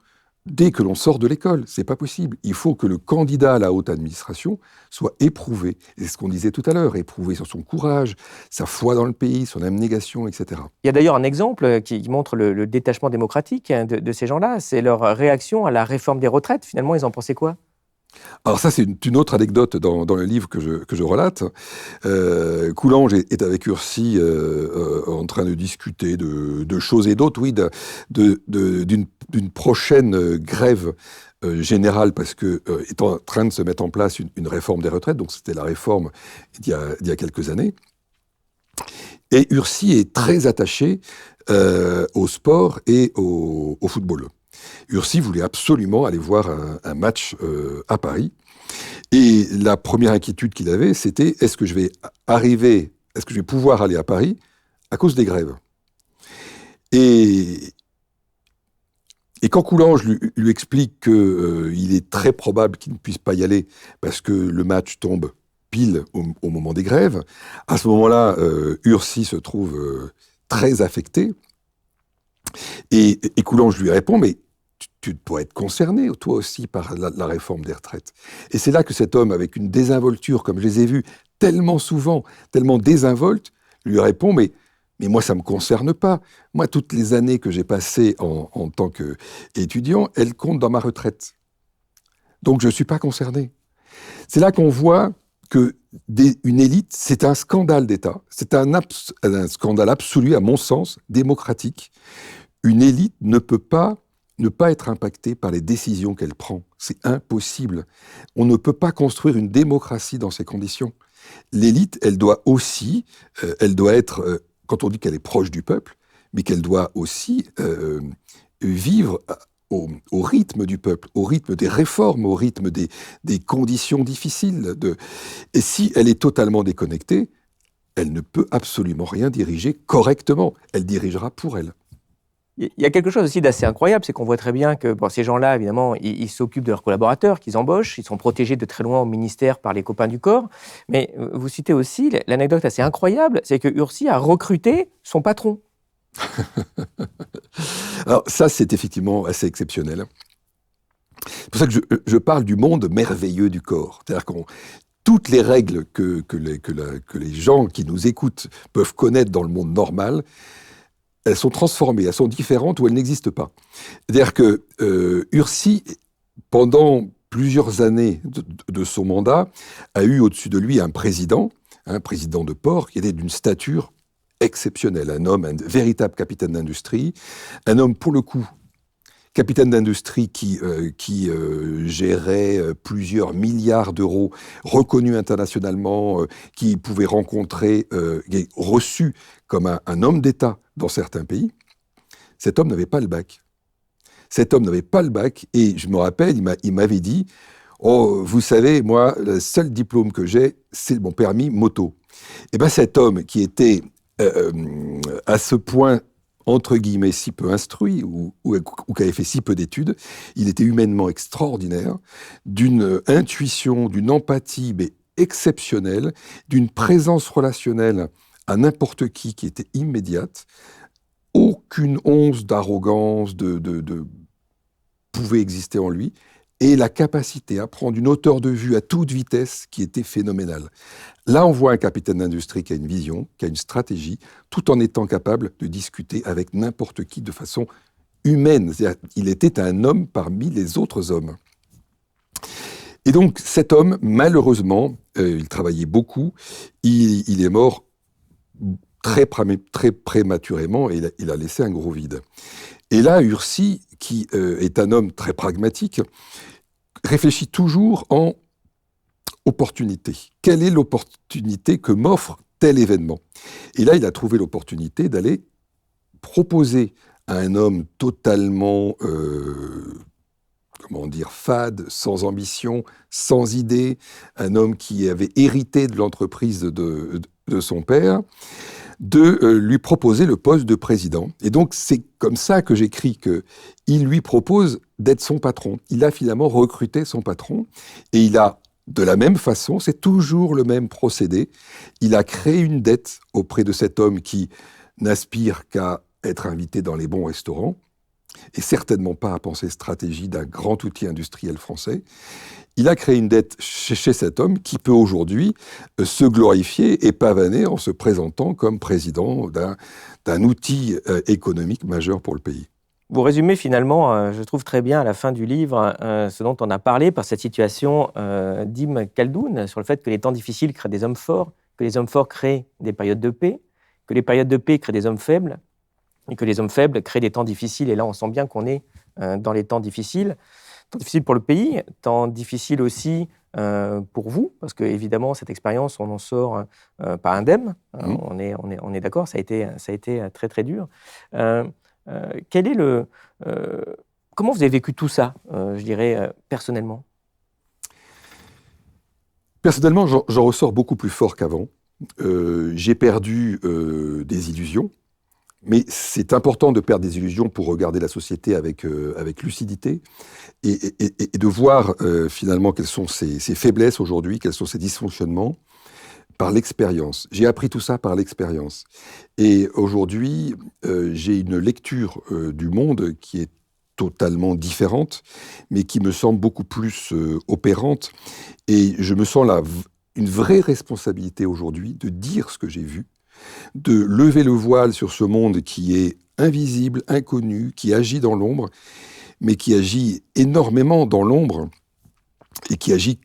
dès que l'on sort de l'école, c'est pas possible. Il faut que le candidat à la haute administration soit éprouvé. Et c'est ce qu'on disait tout à l'heure, éprouvé sur son courage, sa foi dans le pays, son abnégation, etc. Il y a d'ailleurs un exemple qui montre le détachement démocratique de ces gens-là, c'est leur réaction à la réforme des retraites. Finalement, ils en pensaient quoi ? Alors ça, c'est une autre anecdote dans le livre que je relate. Coulanges est avec Ursi en train de discuter de choses et d'autres, oui, d'une prochaine grève générale, parce que est en train de se mettre en place une réforme des retraites, donc c'était la réforme d'il y a quelques années. Et Ursi est très attaché au sport et au football. Ursi voulait absolument aller voir un match à Paris. Et la première inquiétude qu'il avait, c'était est-ce que je vais pouvoir aller à Paris à cause des grèves ? Et quand Coulanges lui explique qu'il est très probable qu'il ne puisse pas y aller parce que le match tombe pile au moment des grèves, à ce moment-là, Ursi se trouve très affecté. Et Coulanges lui répond, mais tu dois être concerné, toi aussi, par la réforme des retraites. Et c'est là que cet homme, avec une désinvolture, comme je les ai vus tellement souvent, tellement désinvolte, lui répond, mais moi, ça ne me concerne pas. Moi, toutes les années que j'ai passées en tant qu'étudiant, elles comptent dans ma retraite. Donc, je ne suis pas concerné. C'est là qu'on voit qu'une élite, c'est un scandale d'État. C'est un scandale absolu, à mon sens, démocratique. Une élite ne peut pas ne pas être impactée par les décisions qu'elle prend. C'est impossible. On ne peut pas construire une démocratie dans ces conditions. L'élite, elle doit être, quand on dit qu'elle est proche du peuple, mais qu'elle doit aussi vivre au rythme du peuple, au rythme des réformes, au rythme des conditions difficiles. Et si elle est totalement déconnectée, elle ne peut absolument rien diriger correctement. Elle dirigera pour elle. Il y a quelque chose aussi d'assez incroyable, c'est qu'on voit très bien que ces gens-là, évidemment, ils s'occupent de leurs collaborateurs, qu'ils embauchent, ils sont protégés de très loin au ministère par les copains du corps. Mais vous citez aussi l'anecdote assez incroyable, c'est que Ursi a recruté son patron. Alors ça, c'est effectivement assez exceptionnel. C'est pour ça que je parle du monde merveilleux du corps. C'est-à-dire toutes les règles que les gens qui nous écoutent peuvent connaître dans le monde normal, elles sont transformées, elles sont différentes ou elles n'existent pas. C'est-à-dire que Ursi pendant plusieurs années de son mandat, a eu au-dessus de lui un président de port, qui était d'une stature exceptionnelle, un véritable capitaine d'industrie, un homme pour le coup, capitaine d'industrie qui gérait plusieurs milliards d'euros, reconnu internationalement, qui pouvait rencontrer, reçu comme un homme d'État dans certains pays. Cet homme n'avait pas le bac. Cet homme n'avait pas le bac, et je me rappelle, il m'avait dit « Oh, vous savez, moi, le seul diplôme que j'ai, c'est mon permis moto. » Et bien cet homme qui était à ce point, entre guillemets, si peu instruit, ou qui avait fait si peu d'études, il était humainement extraordinaire, d'une intuition, d'une empathie mais exceptionnelle, d'une présence relationnelle à n'importe qui était immédiate. Aucune once d'arrogance pouvait exister en lui, et la capacité à prendre une hauteur de vue à toute vitesse qui était phénoménale. Là, on voit un capitaine d'industrie qui a une vision, qui a une stratégie, tout en étant capable de discuter avec n'importe qui de façon humaine. C'est-à-dire, il était un homme parmi les autres hommes. Et donc, cet homme, malheureusement, il travaillait beaucoup, il est mort très prématurément, et il a laissé un gros vide. Et là, Ursi, qui est un homme très pragmatique, réfléchit toujours en opportunité. Quelle est l'opportunité que m'offre tel événement? Et là, il a trouvé l'opportunité d'aller proposer à un homme totalement, fade, sans ambition, sans idée, un homme qui avait hérité de l'entreprise de son père, de lui proposer le poste de président. Et donc, c'est comme ça que j'écris qu'il lui propose d'être son patron. Il a finalement recruté son patron, et il a, de la même façon, c'est toujours le même procédé, il a créé une dette auprès de cet homme qui n'aspire qu'à être invité dans les bons restaurants, et certainement pas à penser stratégie d'un grand outil industriel français. Il a créé une dette chez cet homme qui peut aujourd'hui se glorifier et pavaner en se présentant comme président d'un outil économique majeur pour le pays. Vous résumez finalement, je trouve très bien à la fin du livre, ce dont on a parlé par cette situation d'Ibn Khaldoun, sur le fait que les temps difficiles créent des hommes forts, que les hommes forts créent des périodes de paix, que les périodes de paix créent des hommes faibles, et que les hommes faibles créent des temps difficiles. Et là, on sent bien qu'on est dans les temps difficiles pour le pays, temps difficiles aussi pour vous, parce que évidemment cette expérience, on n'en sort pas indemne. On est d'accord, ça a été très très dur. Quel est comment vous avez vécu tout ça, je dirais personnellement? Personnellement, j'en ressors beaucoup plus fort qu'avant. J'ai perdu des illusions. Mais c'est important de perdre des illusions pour regarder la société avec lucidité et de voir finalement quelles sont ses faiblesses aujourd'hui, quels sont ses dysfonctionnements, par l'expérience. J'ai appris tout ça par l'expérience. Et aujourd'hui, j'ai une lecture du monde qui est totalement différente, mais qui me semble beaucoup plus opérante. Et je me sens là une vraie responsabilité aujourd'hui de dire ce que j'ai vu, de lever le voile sur ce monde qui est invisible, inconnu, qui agit dans l'ombre, mais qui agit énormément dans l'ombre et qui agit,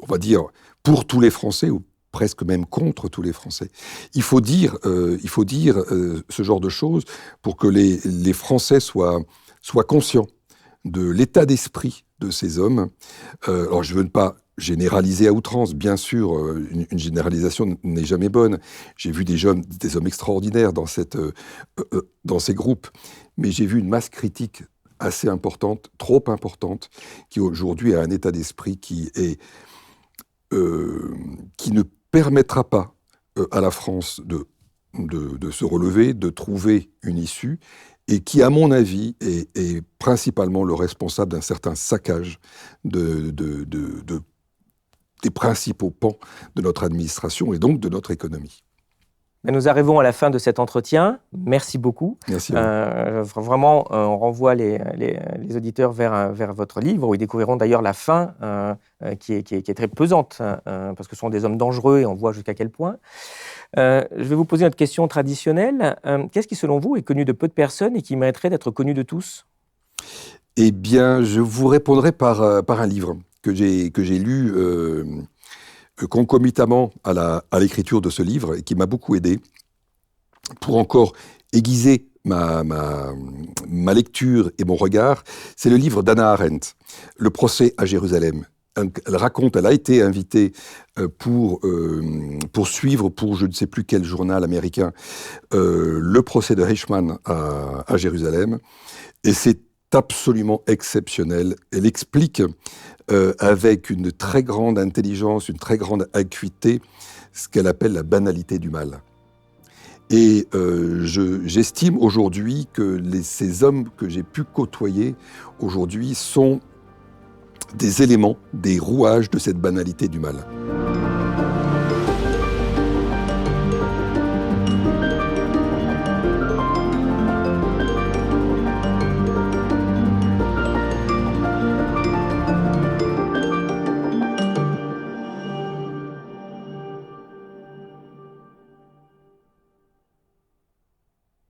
on va dire, pour tous les Français, ou presque même contre tous les Français. Il faut dire ce genre de choses pour que les Français soient conscients de l'état d'esprit de ces hommes. Alors je ne veux pas généraliser à outrance, bien sûr, une généralisation n'est jamais bonne. J'ai vu des hommes extraordinaires dans ces groupes, mais j'ai vu une masse critique assez importante, trop importante, qui aujourd'hui a un état d'esprit qui ne permettra pas à la France de se relever, de trouver une issue, et qui, à mon avis, est principalement le responsable d'un certain saccage des principaux pans de notre administration et donc de notre économie. Nous arrivons à la fin de cet entretien. Merci beaucoup. Merci. Vraiment, on renvoie les auditeurs vers votre livre, où ils découvriront d'ailleurs la fin qui est très pesante, parce que ce sont des hommes dangereux et on voit jusqu'à quel point. Je vais vous poser notre question traditionnelle. Qu'est-ce qui, selon vous, est connu de peu de personnes et qui mériterait d'être connu de tous ? Eh bien, je vous répondrai par un livre que j'ai lu concomitamment à l'écriture de ce livre et qui m'a beaucoup aidé pour encore aiguiser ma lecture et mon regard. C'est le livre d'Hannah Arendt, Le procès à Jérusalem. Elle a été invitée pour suivre, pour je ne sais plus quel journal américain, le procès de Eichmann à Jérusalem. Et c'est absolument exceptionnel. Elle explique avec une très grande intelligence, une très grande acuité, ce qu'elle appelle la banalité du mal. Et j'estime aujourd'hui que ces hommes que j'ai pu côtoyer aujourd'hui sont des éléments, des rouages de cette banalité du mal.